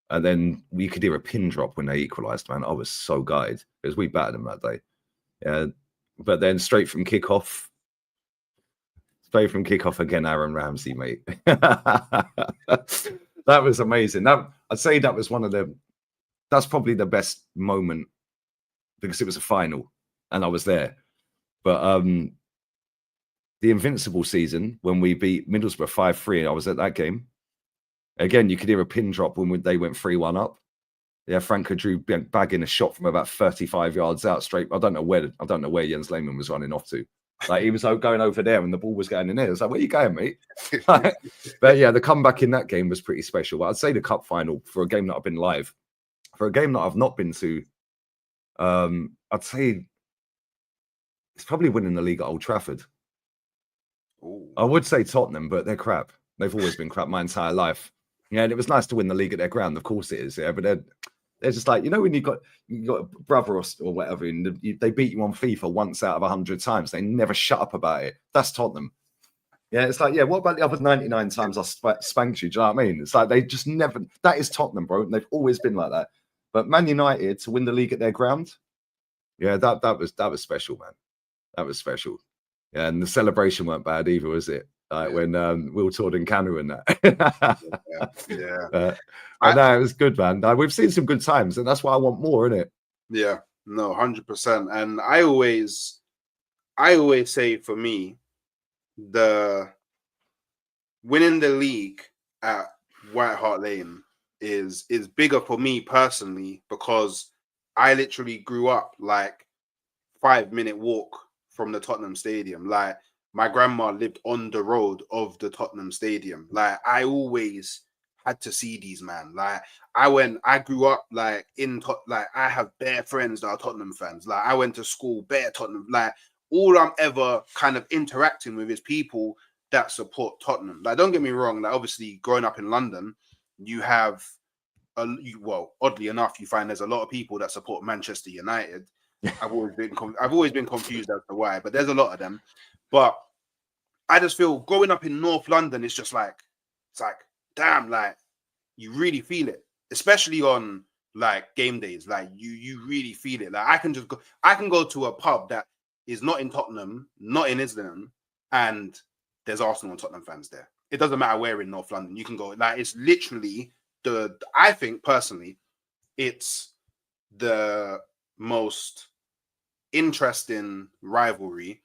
And then we could hear a pin drop when they equalised, man. I was so gutted because we battered them that day. Yeah. But then straight from kickoff again, Aaron Ramsey, mate. That was amazing. I'd say that was that's probably the best moment because it was a final and I was there. But the Invincible season when we beat Middlesbrough 5-3, I was at that game. Again, you could hear a pin drop when they went 3-1 up. Yeah, Franco drew bagging a shot from about 35 yards out straight. I don't know where Jens Lehmann was running off to. Like he was going over there and the ball was going in there. I was like, where are you going, mate? But yeah, the comeback in that game was pretty special. But I'd say the cup final for a game that I've been live, for a game that I've not been to, I'd say it's probably winning the league at Old Trafford. Ooh. I would say Tottenham, but they're crap. They've always been crap my entire life. Yeah, and it was nice to win the league at their ground. Of course it is. Yeah, but they're just like, you know, when you got a brother or whatever, and they beat you on FIFA once out of 100 times, they never shut up about it. That's Tottenham. Yeah, it's like, yeah, what about the other 99 times I spanked you? Do you know what I mean? It's like they just never. That is Tottenham, bro. And they've always been like that. But Man United to win the league at their ground, yeah, that was special, man. That was special. Yeah, and the celebration weren't bad either, was it? Like when Will Tord and Canu and that. Yeah. I know it was good, man. We've seen some good times, and that's why I want more, isn't it? Yeah, no, 100%. And I always say, for me, the winning the league at White Hart Lane is bigger for me personally because I literally grew up like 5-minute walk from the Tottenham Stadium. Like my grandma lived on the road of the Tottenham Stadium. Like I always had to see these, man. Like I grew up like like I have bare friends that are Tottenham fans. Like I went to school bare Tottenham. Like all I'm ever kind of interacting with is people that support Tottenham. Like don't get me wrong. Like obviously growing up in London, you have oddly enough, you find there's a lot of people that support Manchester United. I've always been confused as to why, but there's a lot of them. But I just feel growing up in North London, it's like, damn, like you really feel it, especially on like game days. Like you really feel it. Like I can go to a pub that is not in Tottenham, not in Islington, and there's Arsenal and Tottenham fans there. It doesn't matter where in North London you can go. Like it's literally I think personally, it's the most interesting rivalry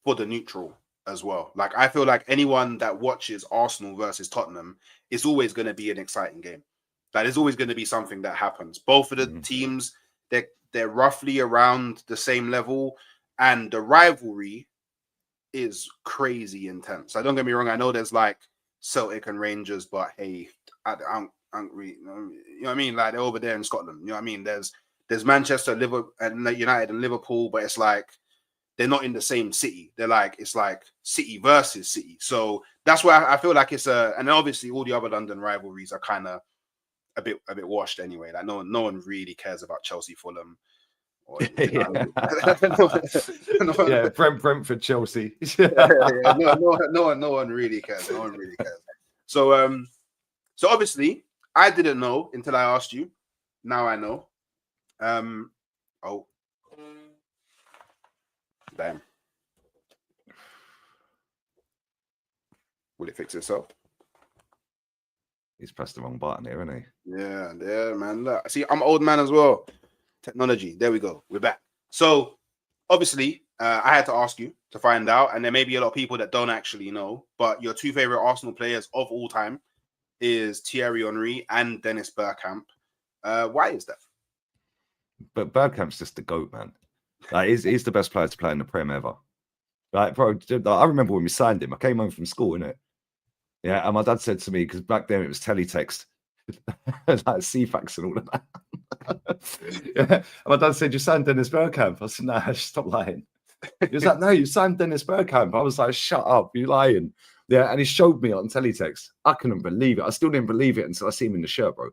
for the neutral as well. Like I feel like anyone that watches Arsenal versus Tottenham, it's always going to be an exciting game. Like there's always going to be something that happens. Both of the teams, they're roughly around the same level, and the rivalry is crazy intense. Like, don't get me wrong, I know there's like Celtic and Rangers, but hey, I'm really, you know what I mean? Like they're over there in Scotland. You know what I mean? There's Manchester, Liverpool, and United and Liverpool, but it's like they're not in the same city. It's like city versus city. So that's why I feel like it's and obviously all the other London rivalries are kind of a bit washed anyway. Like no one really cares about Chelsea, Fulham. Or, Brentford, Chelsea. No one really cares. No one really cares. So obviously I didn't know until I asked you. Now I know. Damn. Will it fix itself? He's pressed the wrong button here, isn't he? Yeah, man. Look, see, I'm an old man as well. Technology. There we go. We're back. So obviously, I had to ask you to find out, and there may be a lot of people that don't actually know, but your two favorite Arsenal players of all time is Thierry Henry and Dennis Bergkamp. Why is that? But Bergkamp's just the GOAT, man. Like, he's the best player to play in the Prem ever. Like, bro, I remember when we signed him. I came home from school, innit? Yeah, and my dad said to me, because back then it was teletext, like CFAX and all of that. Yeah, and my dad said, "You signed Dennis Bergkamp." I said, "No, stop lying." He was like, "No, you signed Dennis Bergkamp." I was like, "Shut up, you lying." Yeah, and he showed me on teletext. I couldn't believe it. I still didn't believe it until I see him in the shirt, bro.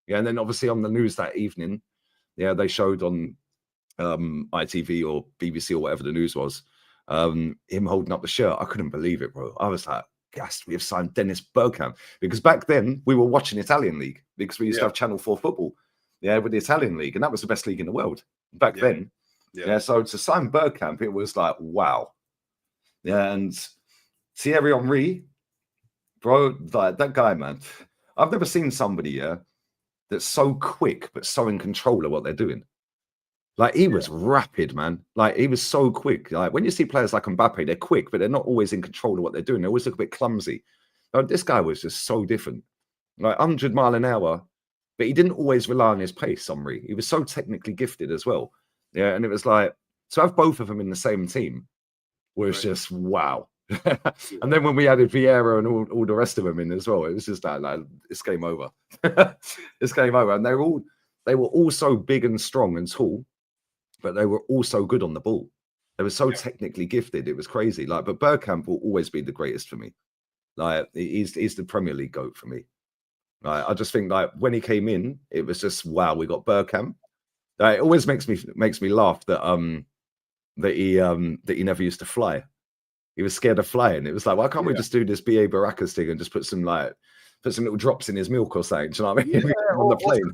Yeah, and then obviously on the news that evening, yeah, they showed on ITV or BBC or whatever the news was, him holding up the shirt. I couldn't believe it, bro. I was like, "Yes, we have signed Dennis Bergkamp." Because back then we were watching Italian league because we used to have Channel 4 football, yeah, with the Italian league, and that was the best league in the world back then. Yeah, so to sign Bergkamp, it was like, wow. Yeah, and Thierry Henry, bro, like that guy, man. I've never seen somebody, that's so quick but so in control of what they're doing. Like, he was rapid, man. Like, he was so quick. Like, when you see players like Mbappe, they're quick, but they're not always in control of what they're doing. They always look a bit clumsy. Like, this guy was just so different. Like, 100 mile an hour, but he didn't always rely on his pace, Henry. He was so technically gifted as well. Yeah, and it was like, to have both of them in the same team was just wow. And then when we added Vieira and all the rest of them in as well, it was just like it's game over. It's game over. And they were all so big and strong and tall, but they were also good on the ball. They were so technically gifted. It was crazy. Like, but Bergkamp will always be the greatest for me. Like, he's the Premier League GOAT for me. Like, I just think, like, when he came in, it was just wow. We got Bergkamp. It always makes me laugh that he never used to fly. He was scared of flying. It was like, why can't we just do this B.A. Baracus thing and just put some little drops in his milk or something? Do you know what I mean? Yeah, On the plane.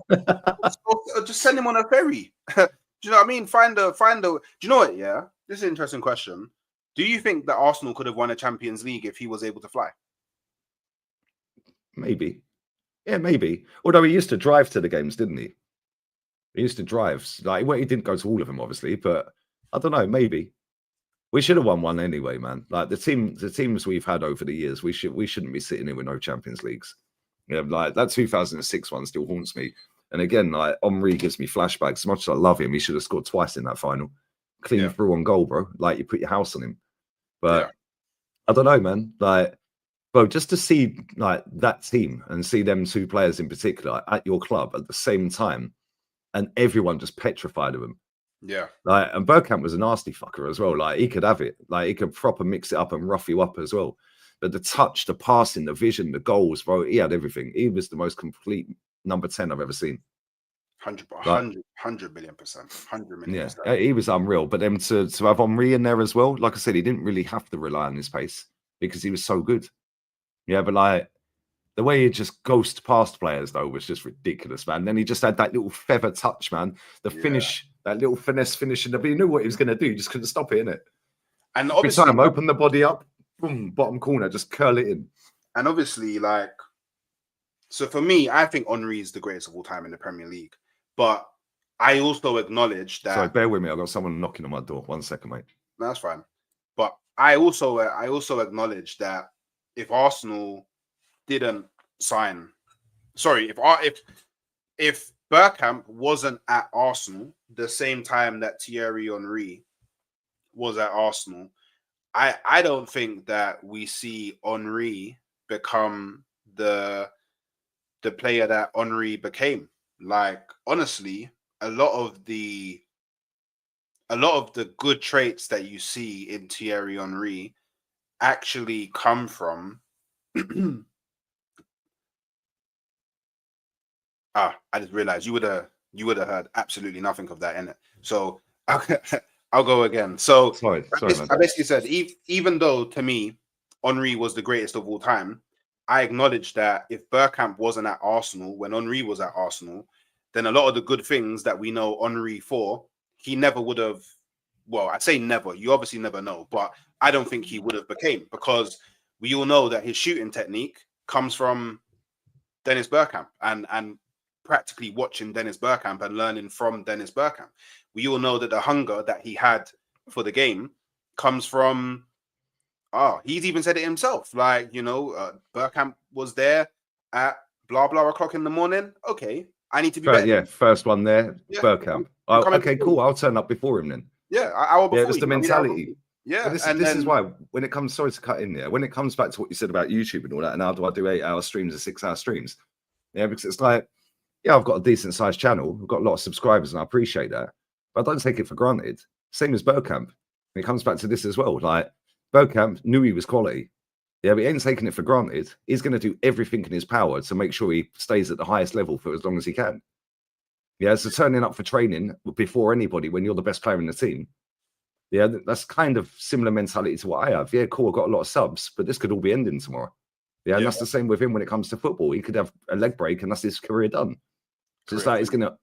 or just send him on a ferry. Do you know what I mean? Find a. Do you know what? Yeah, this is an interesting question. Do you think that Arsenal could have won a Champions League if he was able to fly? Maybe. Yeah, maybe. Although he used to drive to the games, didn't he? He used to drive. Like, well, he didn't go to all of them, obviously, but I don't know. Maybe we should have won one anyway, man. Like, the teams we've had over the years, we shouldn't be sitting here with no Champions Leagues. Yeah, like that 2006 one still haunts me. And again, like, Henry gives me flashbacks. As much as I love him, he should have scored twice in that final. Clean through on goal, bro. Like, you put your house on him. But I don't know, man. Like, bro, just to see like that team and see them two players in particular at your club at the same time, and everyone just petrified of him. Yeah. Like, and Bergkamp was a nasty fucker as well. Like, he could have it. Like, he could proper mix it up and rough you up as well. But the touch, the passing, the vision, the goals, bro, he had everything. He was the most complete number 10 I've ever seen. 100 million%. 100 million%. Yeah, he was unreal. But then to have Henry in there as well, like I said, he didn't really have to rely on his pace because he was so good. Yeah, but like, the way he just ghosted past players, though, was just ridiculous, man. Then he just had that little feather touch, man. The finish, that little finesse finish. But he knew what he was going to do. He just couldn't stop it, innit? And every obviously, time, open the body up, boom, bottom corner, just curl it in. And obviously, like, so for me, I think Henry is the greatest of all time in the Premier League. But I also acknowledge that. Sorry, bear with me. I've got someone knocking on my door. 1 second, mate. No, that's fine. But I also acknowledge that if Arsenal didn't sign, sorry, if Bergkamp wasn't at Arsenal the same time that Thierry Henry was at Arsenal, I don't think that we see Henry become the player that Henry became. Like, honestly, a lot of the good traits that you see in Thierry Henry actually come from I just realized you would have heard absolutely nothing of that in it. So I'll go again. So sorry, I basically said, even though to me Henry was the greatest of all time, I acknowledge that if Bergkamp wasn't at Arsenal when Henry was at Arsenal, then a lot of the good things that we know Henry for, he never would have. Well, I say never. You obviously never know, but I don't think he would have became, because we all know that his shooting technique comes from Dennis Bergkamp, and practically watching Dennis Bergkamp and learning from Dennis Bergkamp. We all know that the hunger that he had for the game comes from, he's even said it himself. Like, Bergkamp was there at blah, blah o'clock in the morning. Okay, I need to be better. Yeah, first one there, Yeah. Bergkamp. Okay, cool. I'll turn up before him then. Yeah, an hour before. Yeah, it's the mentality. Yeah, but this is why when it comes, sorry to cut in there, when it comes back to what you said about YouTube and all that, and how do I do 8-hour streams or 6-hour streams? Yeah, because it's like, yeah, I've got a decent sized channel, I've got a lot of subscribers, and I appreciate that, but I don't take it for granted. Same as Bergkamp. It comes back to this as well. Like, Bergkamp knew he was quality. Yeah, but he ain't taking it for granted. He's going to do everything in his power to make sure he stays at the highest level for as long as he can. Yeah, so turning up for training before anybody when you're the best player in the team. Yeah, that's kind of similar mentality to what I have. Yeah, cool, I've got a lot of subs, but this could all be ending tomorrow. Yeah, and that's the same with him when it comes to football. He could have a leg break and that's his career done. So it's like he's going to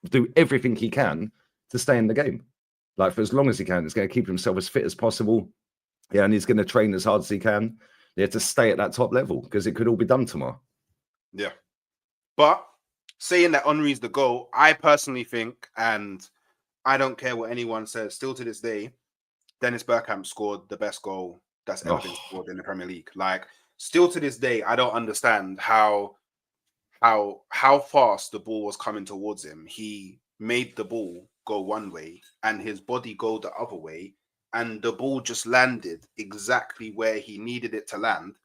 do everything he can to stay in the game. Like, for as long as he can, he's going to keep himself as fit as possible. Yeah, and he's going to train as hard as he can. Yeah, to stay at that top level, because it could all be done tomorrow. Yeah. But saying that Henry's the goal, I personally think, and I don't care what anyone says, still to this day, Dennis Bergkamp scored the best goal that's ever been scored in the Premier League. Like, still to this day, I don't understand how fast the ball was coming towards him. He made the ball go one way and his body go the other way, and the ball just landed exactly where he needed it to land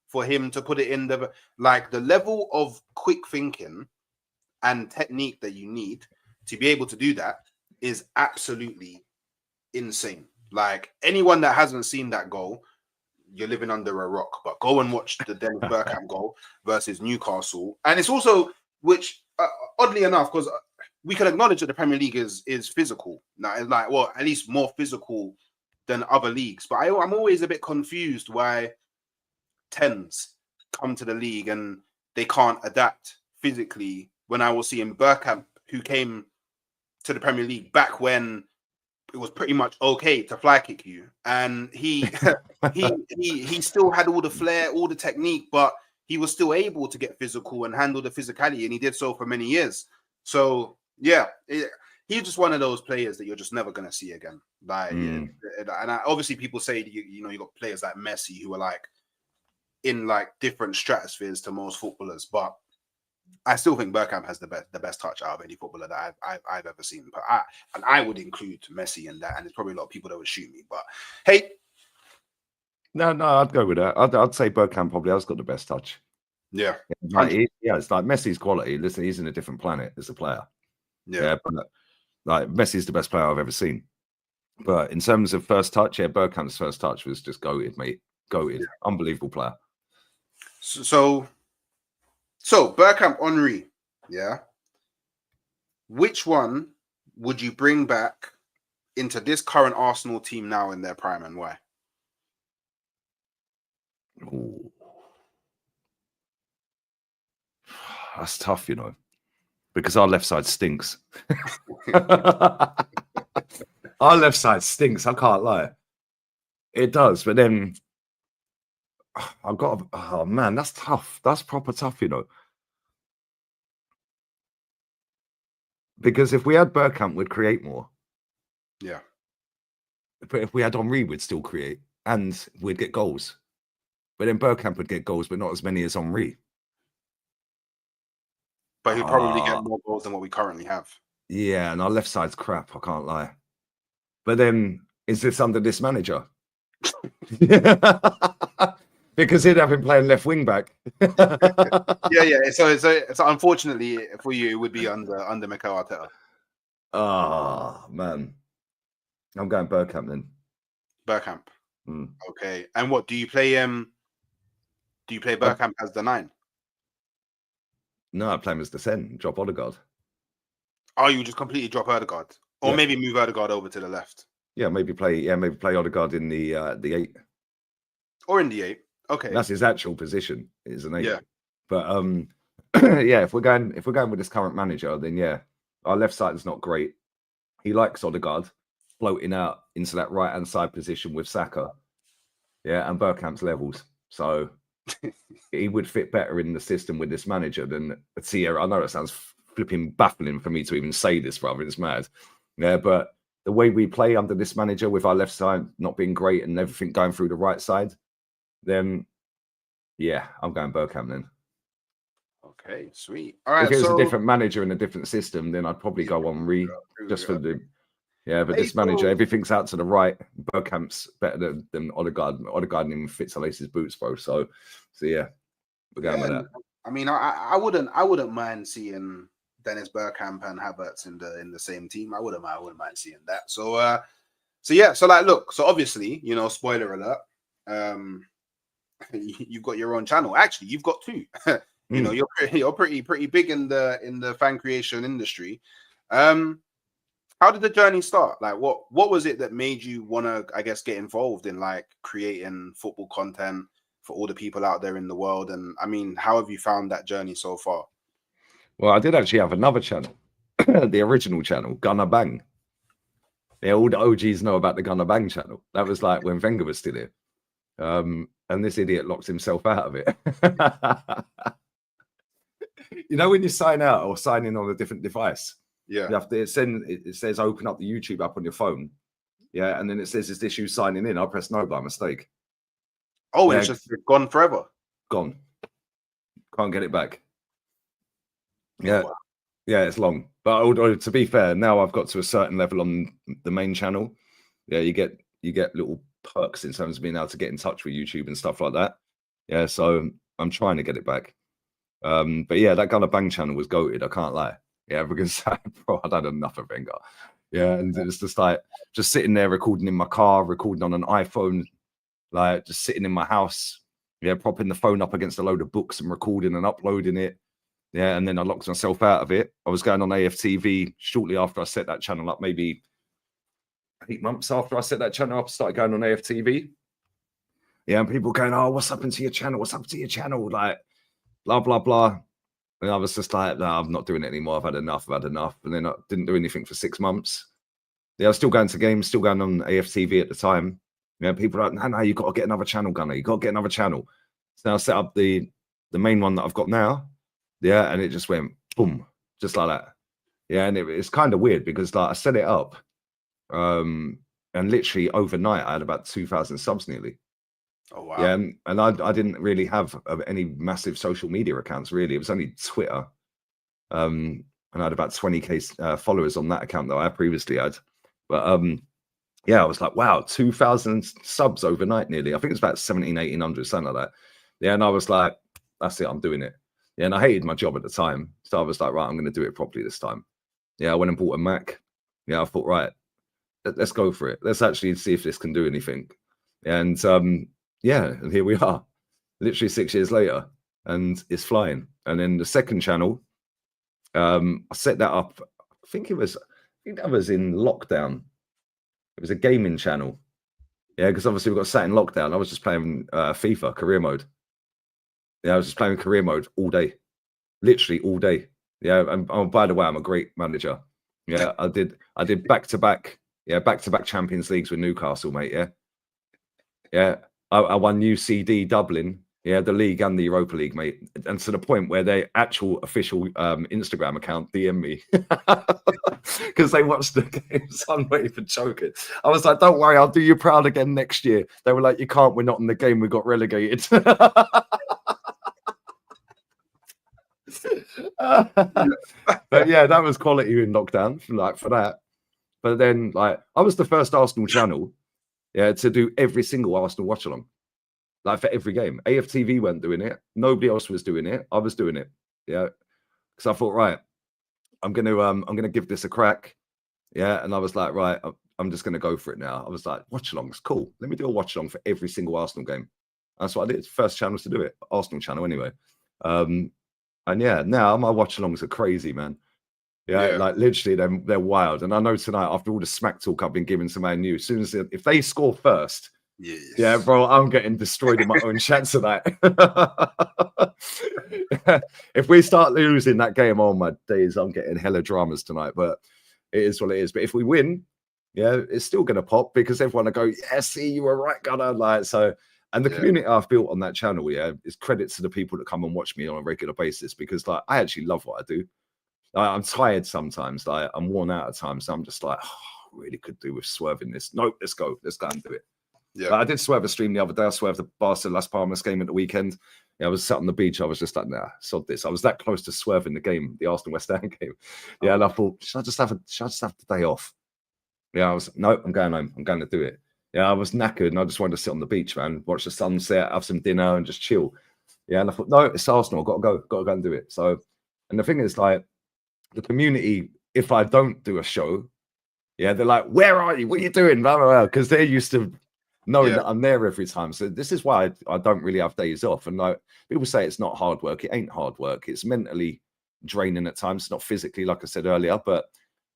for him to put it in the level of quick thinking and technique that you need to be able to do that is absolutely insane. Like, anyone that hasn't seen that goal, you're living under a rock. But go and watch the Dennis Bergkamp goal versus Newcastle. And it's also, which oddly enough, because we can acknowledge that the Premier League is physical. Now, it's like, well, at least more physical than other leagues. But I'm always a bit confused why 10s come to the league and they can't adapt physically, when I was seeing Bergkamp, who came to the Premier League back when it was pretty much okay to fly kick you, and he still had all the flair, all the technique, but he was still able to get physical and handle the physicality, and he did so for many years. So yeah, he's just one of those players that you're just never going to see again. Like, and obviously people say you got players like Messi who are like in like different stratospheres to most footballers, but I still think Bergkamp has the best touch out of any footballer that I've ever seen. But I would include Messi in that, and there's probably a lot of people that would shoot me. But hey, no, I'd go with that. I'd say Bergkamp probably has got the best touch. Yeah, it's like Messi's quality. Listen, he's in a different planet as a player. Yeah, but like Messi's the best player I've ever seen. But in terms of first touch, Bergkamp's first touch was just goated, mate. Goated, unbelievable player. So Bergkamp, Henry, yeah. Which one would you bring back into this current Arsenal team now in their prime, and why? Ooh. That's tough, because our left side stinks. Our left side stinks. I can't lie. It does, but then I've got. Oh man, that's tough. That's proper tough, Because if we had Bergkamp, we'd create more. Yeah. But if we had Henry, we'd still create and we'd get goals. But then Bergkamp would get goals, but not as many as Henry. But he'd probably get more goals than what we currently have. Yeah, and our left side's crap, I can't lie. But then, is this under this manager? Because he'd have him playing left wing back. Yeah. So unfortunately for you, it would be under Mikel Arteta. Oh man, I'm going Bergkamp then. Bergkamp. Okay. And what do you play? Do you play Bergkamp as the 9? No, I play him as the 10. Drop Odegaard. Oh, you just completely drop Odegaard, or maybe move Odegaard over to the left. Yeah, maybe play Odegaard in the 8, or in the 8. Okay, that's his actual position. Is an 8. Yeah, but if we're going with this current manager, then our left side is not great. He likes Odegaard floating out into that right hand side position with Saka. Yeah, and Bergkamp's levels, so he would fit better in the system with this manager than Thierry. I know it sounds flipping baffling for me to even say this, brother. It's mad. Yeah, but the way we play under this manager, with our left side not being great and everything going through the right side, then yeah, I'm going Bergkamp then. Okay, sweet. All right. If it was so a different manager and a different system, then I'd probably go on just for the. Yeah, but this manager, everything's out to the right. Bergkamp's better than Odegaard. Odegaard even fits Alace's boots, bro. So yeah, we're going with that. I mean, I wouldn't mind seeing Dennis Bergkamp and Havertz in the same team. I wouldn't mind seeing that. So yeah. So like, look. So obviously, you know, spoiler alert. You've got your own channel. Actually, you've got two. You know, you're pretty big in the fan creation industry. How did the journey start? Like, what was it that made you want to, I guess, get involved in like creating football content for all the people out there in the world? And I mean, how have you found that journey so far? Well, I did actually have another channel, the original channel, Gunner Bang. Yeah, all the OGs know about the Gunner Bang channel. That was like when Wenger was still here. And this idiot locked himself out of it. You know, when you sign out or sign in on a different device, yeah, you have to it says open up the YouTube app on your phone. Yeah, and then it says, is this you signing in? I pressed no by mistake. Oh, yeah, it's just gone forever. Gone. Can't get it back. Yeah. Wow. Yeah, it's long. But although, to be fair, now I've got to a certain level on the main channel. Yeah, you get little perks in terms of being able to get in touch with YouTube and stuff like that. Yeah, so I'm trying to get it back. But yeah, that Gunner Bang channel was goated, I can't lie. Yeah, because bro, I'd had enough of Wenger. Yeah, and it's just like just sitting there recording in my car, recording on an iPhone, like just sitting in my house, yeah, propping the phone up against a load of books and recording and uploading it. Yeah, and then I locked myself out of it. I was going on AFTV shortly after I set that channel up, maybe 8 months after I set that channel up, I started going on AFTV. Yeah, and people going, oh, what's happened to your channel? What's happened to your channel? Like, blah, blah, blah. And I was just like, no, I'm not doing it anymore. I've had enough. And then I didn't do anything for 6 months. Yeah, I was still going to games, still going on AFTV at the time. Yeah, people are like, no, you've got to get another channel, Gunner. You've got to get another channel. So now I set up the main one that I've got now. Yeah, and it just went boom, just like that. Yeah, and it's kind of weird because like I set it up, and literally overnight I had about 2,000 subs nearly. Oh wow! Yeah, and I didn't really have any massive social media accounts really. It was only Twitter, and I had about 20k followers on that account that I previously had. But yeah, I was like, wow, 2,000 subs overnight nearly. I think it's about 1,700-1,800, something like that. Yeah, and I was like, that's it, I'm doing it. Yeah, and I hated my job at the time. So I was like, right, I'm going to do it properly this time. Yeah, I went and bought a Mac. Yeah, I thought, right, let's go for it. Let's actually see if this can do anything. And yeah, and here we are, literally 6 years later, and it's flying. And then the second channel, I set that up, I think that was in lockdown. It was a gaming channel. Yeah, because obviously we got sat in lockdown. I was just playing FIFA career mode. Yeah, I was just playing career mode all day, literally all day. Yeah, and oh, by the way, I'm a great manager. Yeah, I did back-to-back Champions Leagues with Newcastle, mate. Yeah, I won UCD Dublin. Yeah, the league and the Europa League, mate. And to the point where their actual official Instagram account DM me because they watched the games. I'm ready for choking. I was like, don't worry, I'll do you proud again next year. They were like, you can't, we're not in the game, we got relegated. But yeah, that was quality in lockdown, for that. But then, like, I was the first Arsenal channel, yeah, to do every single Arsenal watch along, like for every game. AFTV weren't doing it. Nobody else was doing it. I was doing it. Yeah, because I thought, right, I'm gonna give this a crack. Yeah, and I was like, right, I'm just gonna go for it now. I was like, watch alongs, cool. Let me do a watch along for every single Arsenal game. That's what I did. First channel to do it, Arsenal channel anyway. And yeah, now my watch alongs are crazy, man. Yeah, like literally, they're wild. And I know tonight, after all the smack talk I've been giving to Man U, as soon as if they score first, yeah, bro, I'm getting destroyed in my own chat tonight. If we start losing that game, oh my days, I'm getting hella dramas tonight. But it is what it is. But if we win, yeah, it's still gonna pop because everyone will go, yeah, see, you were right, Gunner. Like so. And the community I've built on that channel, yeah, is credit to the people that come and watch me on a regular basis because, like, I actually love what I do. Like, I'm tired sometimes. Like, I'm worn out at times. So I'm just like, oh, I really could do with swerving this. Nope, let's go. Let's go and do it. Yeah. Like, I did swerve a stream the other day. I swerved the Barca Las Palmas game at the weekend. Yeah, I was sat on the beach. I was just like, nah, sod this. I was that close to swerving the game, the Arsenal West Ham game. Yeah, and I thought, should I just have the day off? Yeah, I was, no, I'm going home. I'm going to do it. Yeah, I was knackered and I just wanted to sit on the beach, man, watch the sunset, have some dinner and just chill. Yeah, and I thought, no, it's Arsenal. I've got to go and do it. So, and the thing is, like, the community, if I don't do a show, yeah, they're like, where are you? What are you doing? Blah, blah, blah. Because they're used to knowing that I'm there every time. So this is why I don't really have days off. And like, people say it's not hard work. It ain't hard work. It's mentally draining at times, not physically, like I said earlier, but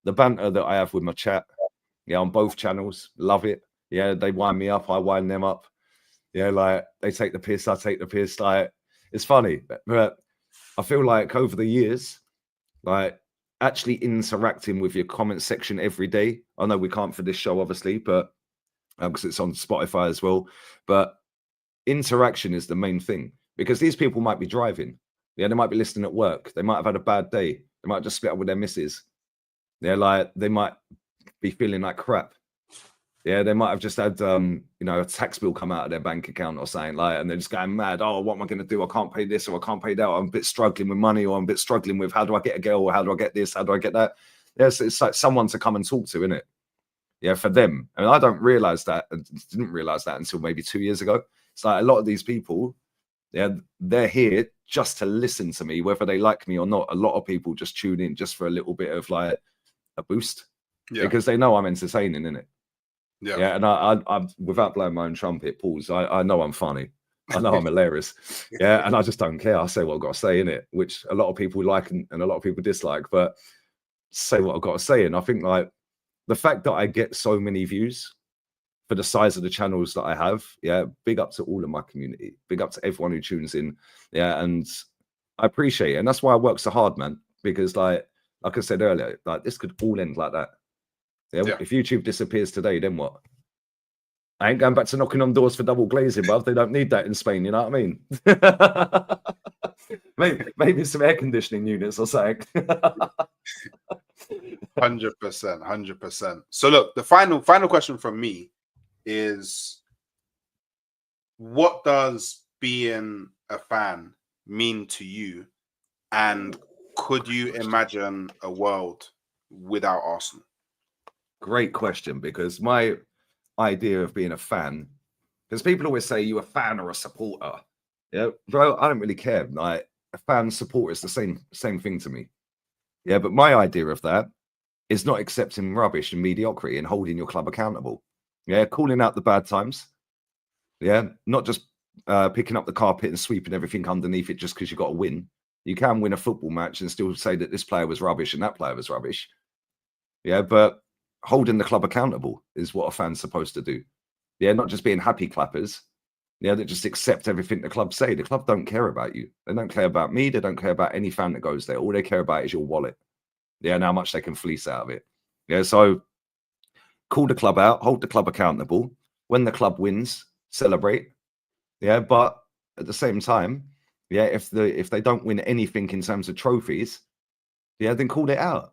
the banter that I have with my chat, yeah, on both channels, love it. Yeah, they wind me up, I wind them up. Yeah, like, they take the piss, I take the piss. Like, it's funny, but I feel like over the years, like, actually interacting with your comment section every day. I know we can't for this show, obviously, but because it's on Spotify as well. But interaction is the main thing, because these people might be driving. Yeah, they might be listening at work. They might have had a bad day. They might just split up with their missus. They're like, they might be feeling like crap. Yeah, they might have just had, you know, a tax bill come out of their bank account or something like, and they're just going mad. Oh, what am I going to do? I can't pay this, or I can't pay that. Or I'm a bit struggling with money, or I'm a bit struggling with how do I get a girl, or how do I get this, how do I get that? Yes, it's like someone to come and talk to, isn't it? Yeah, for them. And I don't realize that, and didn't realize that until maybe 2 years ago. It's like a lot of these people, yeah, they're here just to listen to me, whether they like me or not. A lot of people just tune in just for a little bit of like a boost, because they know I'm entertaining, innit? Yeah, and I without blowing my own trumpet, pause. I know I'm funny. I know I'm hilarious. Yeah, and I just don't care. I say what I've got to say, innit? Which a lot of people like and a lot of people dislike, but say what I've got to say. And I think like the fact that I get so many views for the size of the channels that I have, yeah, big up to all of my community. Big up to everyone who tunes in. Yeah, and I appreciate it. And that's why I work so hard, man. Because like I said earlier, like this could all end like that. Yeah, if YouTube disappears today, then what? I ain't going back to knocking on doors for double glazing, bruv. They don't need that in Spain, you know what I mean? maybe some air conditioning units or something. 100%. So look, the final question from me is, what does being a fan mean to you? And could you imagine a world without Arsenal? Great question, because my idea of being a fan, because people always say you a fan or a supporter. Yeah, bro, I don't really care. Like, a fan support is the same thing to me. Yeah, but my idea of that is not accepting rubbish and mediocrity and holding your club accountable. Yeah, calling out the bad times. Yeah, not just picking up the carpet and sweeping everything underneath it just because you got to win. You can win a football match and still say that this player was rubbish and that player was rubbish. Yeah, but holding the club accountable is what a fan's supposed to do. Yeah, not just being happy clappers. Yeah, that just accept everything the club say. The club don't care about you. They don't care about me. They don't care about any fan that goes there. All they care about is your wallet. Yeah, and how much they can fleece out of it. Yeah, so call the club out, hold the club accountable. When the club wins, celebrate. Yeah, but at the same time, yeah, if they don't win anything in terms of trophies, yeah, then call it out.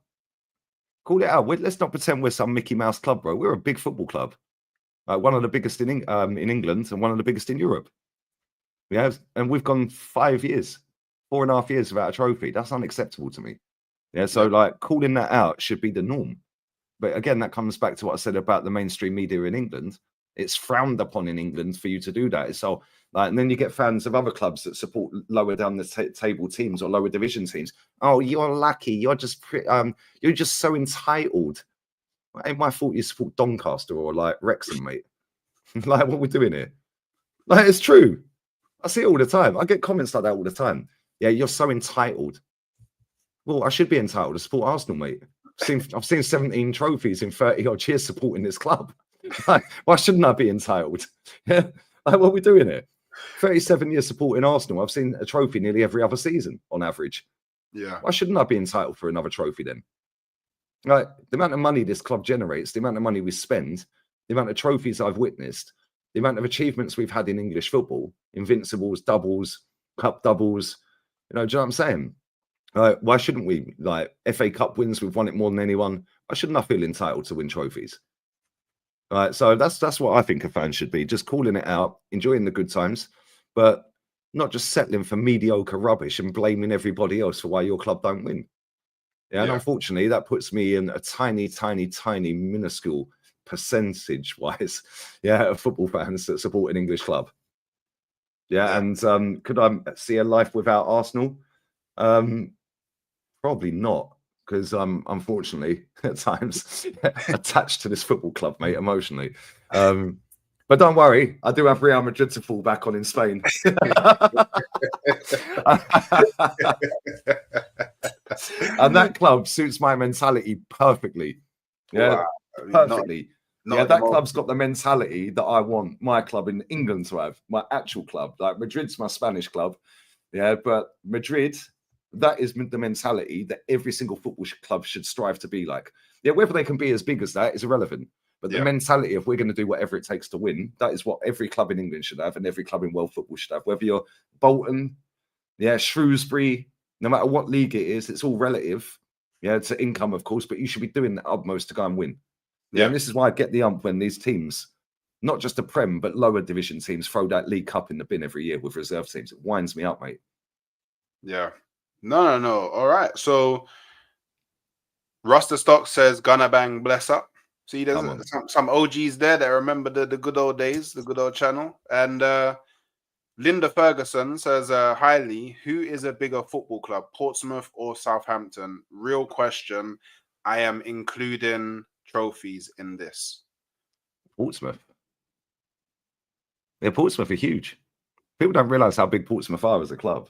Call it out. Let's not pretend we're some Mickey Mouse club, bro. We're a big football club. One of the biggest in England and one of the biggest in Europe. Yeah, and we've gone 5 years, 4.5 years without a trophy. That's unacceptable to me. Yeah, so like calling that out should be the norm. But again, that comes back to what I said about the mainstream media in England. It's frowned upon in England for you to do that. So like, and then you get fans of other clubs that support lower down the table teams or lower division teams. Oh, you're lucky. You're just so entitled. It ain't my fault you support Doncaster or like Wrexham, mate. Like, what we're doing here? Like, it's true. I see it all the time. I get comments like that all the time. Yeah, you're so entitled. Well, I should be entitled to support Arsenal, mate. I've seen 17 trophies in 30 odd years supporting this club. Like, why shouldn't I be entitled? Yeah, like, what are we doing here? 37 years supporting Arsenal. I've seen a trophy nearly every other season on average. Yeah. Why shouldn't I be entitled for another trophy then? Like, the amount of money this club generates, the amount of money we spend, the amount of trophies I've witnessed, the amount of achievements we've had in English football, invincibles, doubles, cup doubles, you know, do you know what I'm saying? Why shouldn't we? Like FA Cup wins, we've won it more than anyone. Why shouldn't I feel entitled to win trophies? Right, so that's what I think a fan should be, just calling it out, enjoying the good times, but not just settling for mediocre rubbish and blaming everybody else for why your club don't win. Yeah, and unfortunately, that puts me in a tiny, minuscule percentage-wise, of football fans that support an English club. And could I see a life without Arsenal? Probably not, because I'm unfortunately at times attached to this football club, mate, emotionally. But don't worry, I do have Real Madrid to fall back on in Spain. And that club suits my mentality perfectly. Yeah, wow. Perfectly. That club's got the mentality that I want my club in England to have, my actual club. Like Madrid's my Spanish club. Yeah, but Madrid, that is the mentality that every single football club should strive to be like. Yeah, whether they can be as big as that is irrelevant. But the mentality of we're going to do whatever it takes to win, that is what every club in England should have and every club in world football should have. Whether you're Bolton, Shrewsbury, no matter what league it is, it's all relative. Yeah, to income, of course, but you should be doing the utmost to go and win. Yeah, and this is why I get the ump when these teams, not just the Prem, but lower division teams, throw that League Cup in the bin every year with reserve teams. It winds me up, mate. Yeah. No. All right. So Roster Stock says Gunner Bang bless up. See, there's some OGs there that remember the good old days, the good old channel. And Linda Ferguson says, hi Lee, who is a bigger football club, Portsmouth or Southampton? Real question. I am including trophies in this. Portsmouth. Yeah, Portsmouth are huge. People don't realise how big Portsmouth are as a club.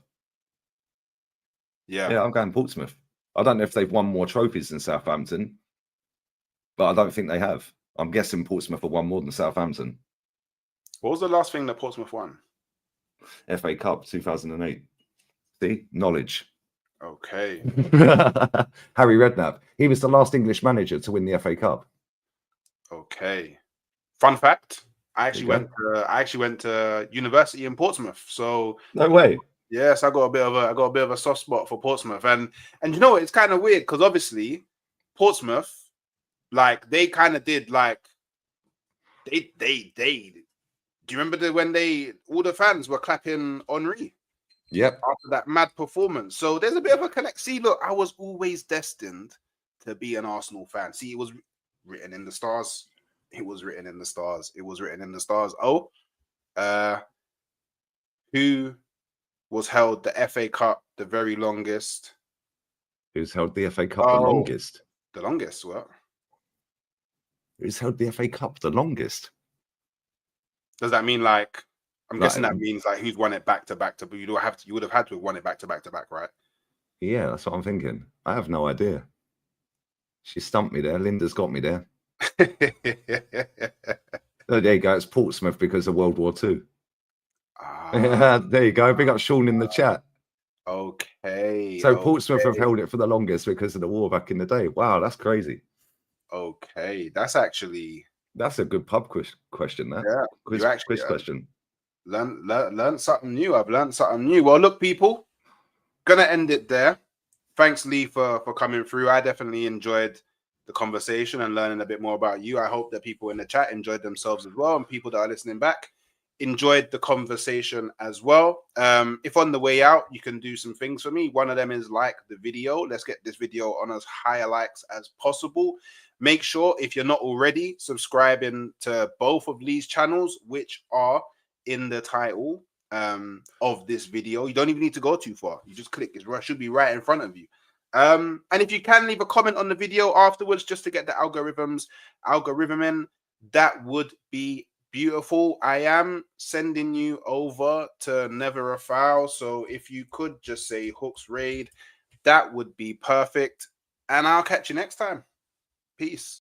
Yeah, I'm going Portsmouth. I don't know if they've won more trophies than Southampton, but I don't think they have. I'm guessing Portsmouth have won more than Southampton. What was the last thing that Portsmouth won? FA Cup 2008. See? Knowledge. Okay. Harry Redknapp. He was the last English manager to win the FA Cup. Okay. Fun fact. I actually went to university in Portsmouth. So no way. Yes, I got a bit of a soft spot for Portsmouth, and you know what? It's kind of weird because obviously Portsmouth, like they kind of did like they. Do you remember when all the fans were clapping Henry? Yep. After that mad performance, so there's a bit of a connect. See, look, I was always destined to be an Arsenal fan. See, it was written in the stars. It was written in the stars. It was written in the stars. Oh, who was held the FA Cup the very longest? Who's held the FA Cup the longest? The longest, what? Who's held the FA Cup the longest? Does that mean like? I'm guessing that means like who's won it back to back. But you would have had to have won it back to back, right? Yeah, that's what I'm thinking. I have no idea. She stumped me there. Linda's got me there. Oh, there you go. It's Portsmouth because of World War II. There you go. Big up Sean in the chat. Okay. So Portsmouth have held it for the longest because of the war back in the day. Wow, that's crazy. Okay, that's a good pub question. That quiz question. Learn something new. I've learned something new. Well, look, people, gonna end it there. Thanks, Lee, for coming through. I definitely enjoyed the conversation and learning a bit more about you. I hope that people in the chat enjoyed themselves as well, and people that are listening back enjoyed the conversation as well. If on the way out, you can do some things for me. One of them is like the video. Let's get this video on as high likes as possible. Make sure, if you're not already, subscribing to both of Lee's channels, which are in the title of this video. You don't even need to go too far. You just click. It should be right in front of you. And if you can leave a comment on the video afterwards, just to get the algorithm in, that would be beautiful. I am sending you over to Never a Foul. So if you could just say Hooks Raid, that would be perfect. And I'll catch you next time. Peace.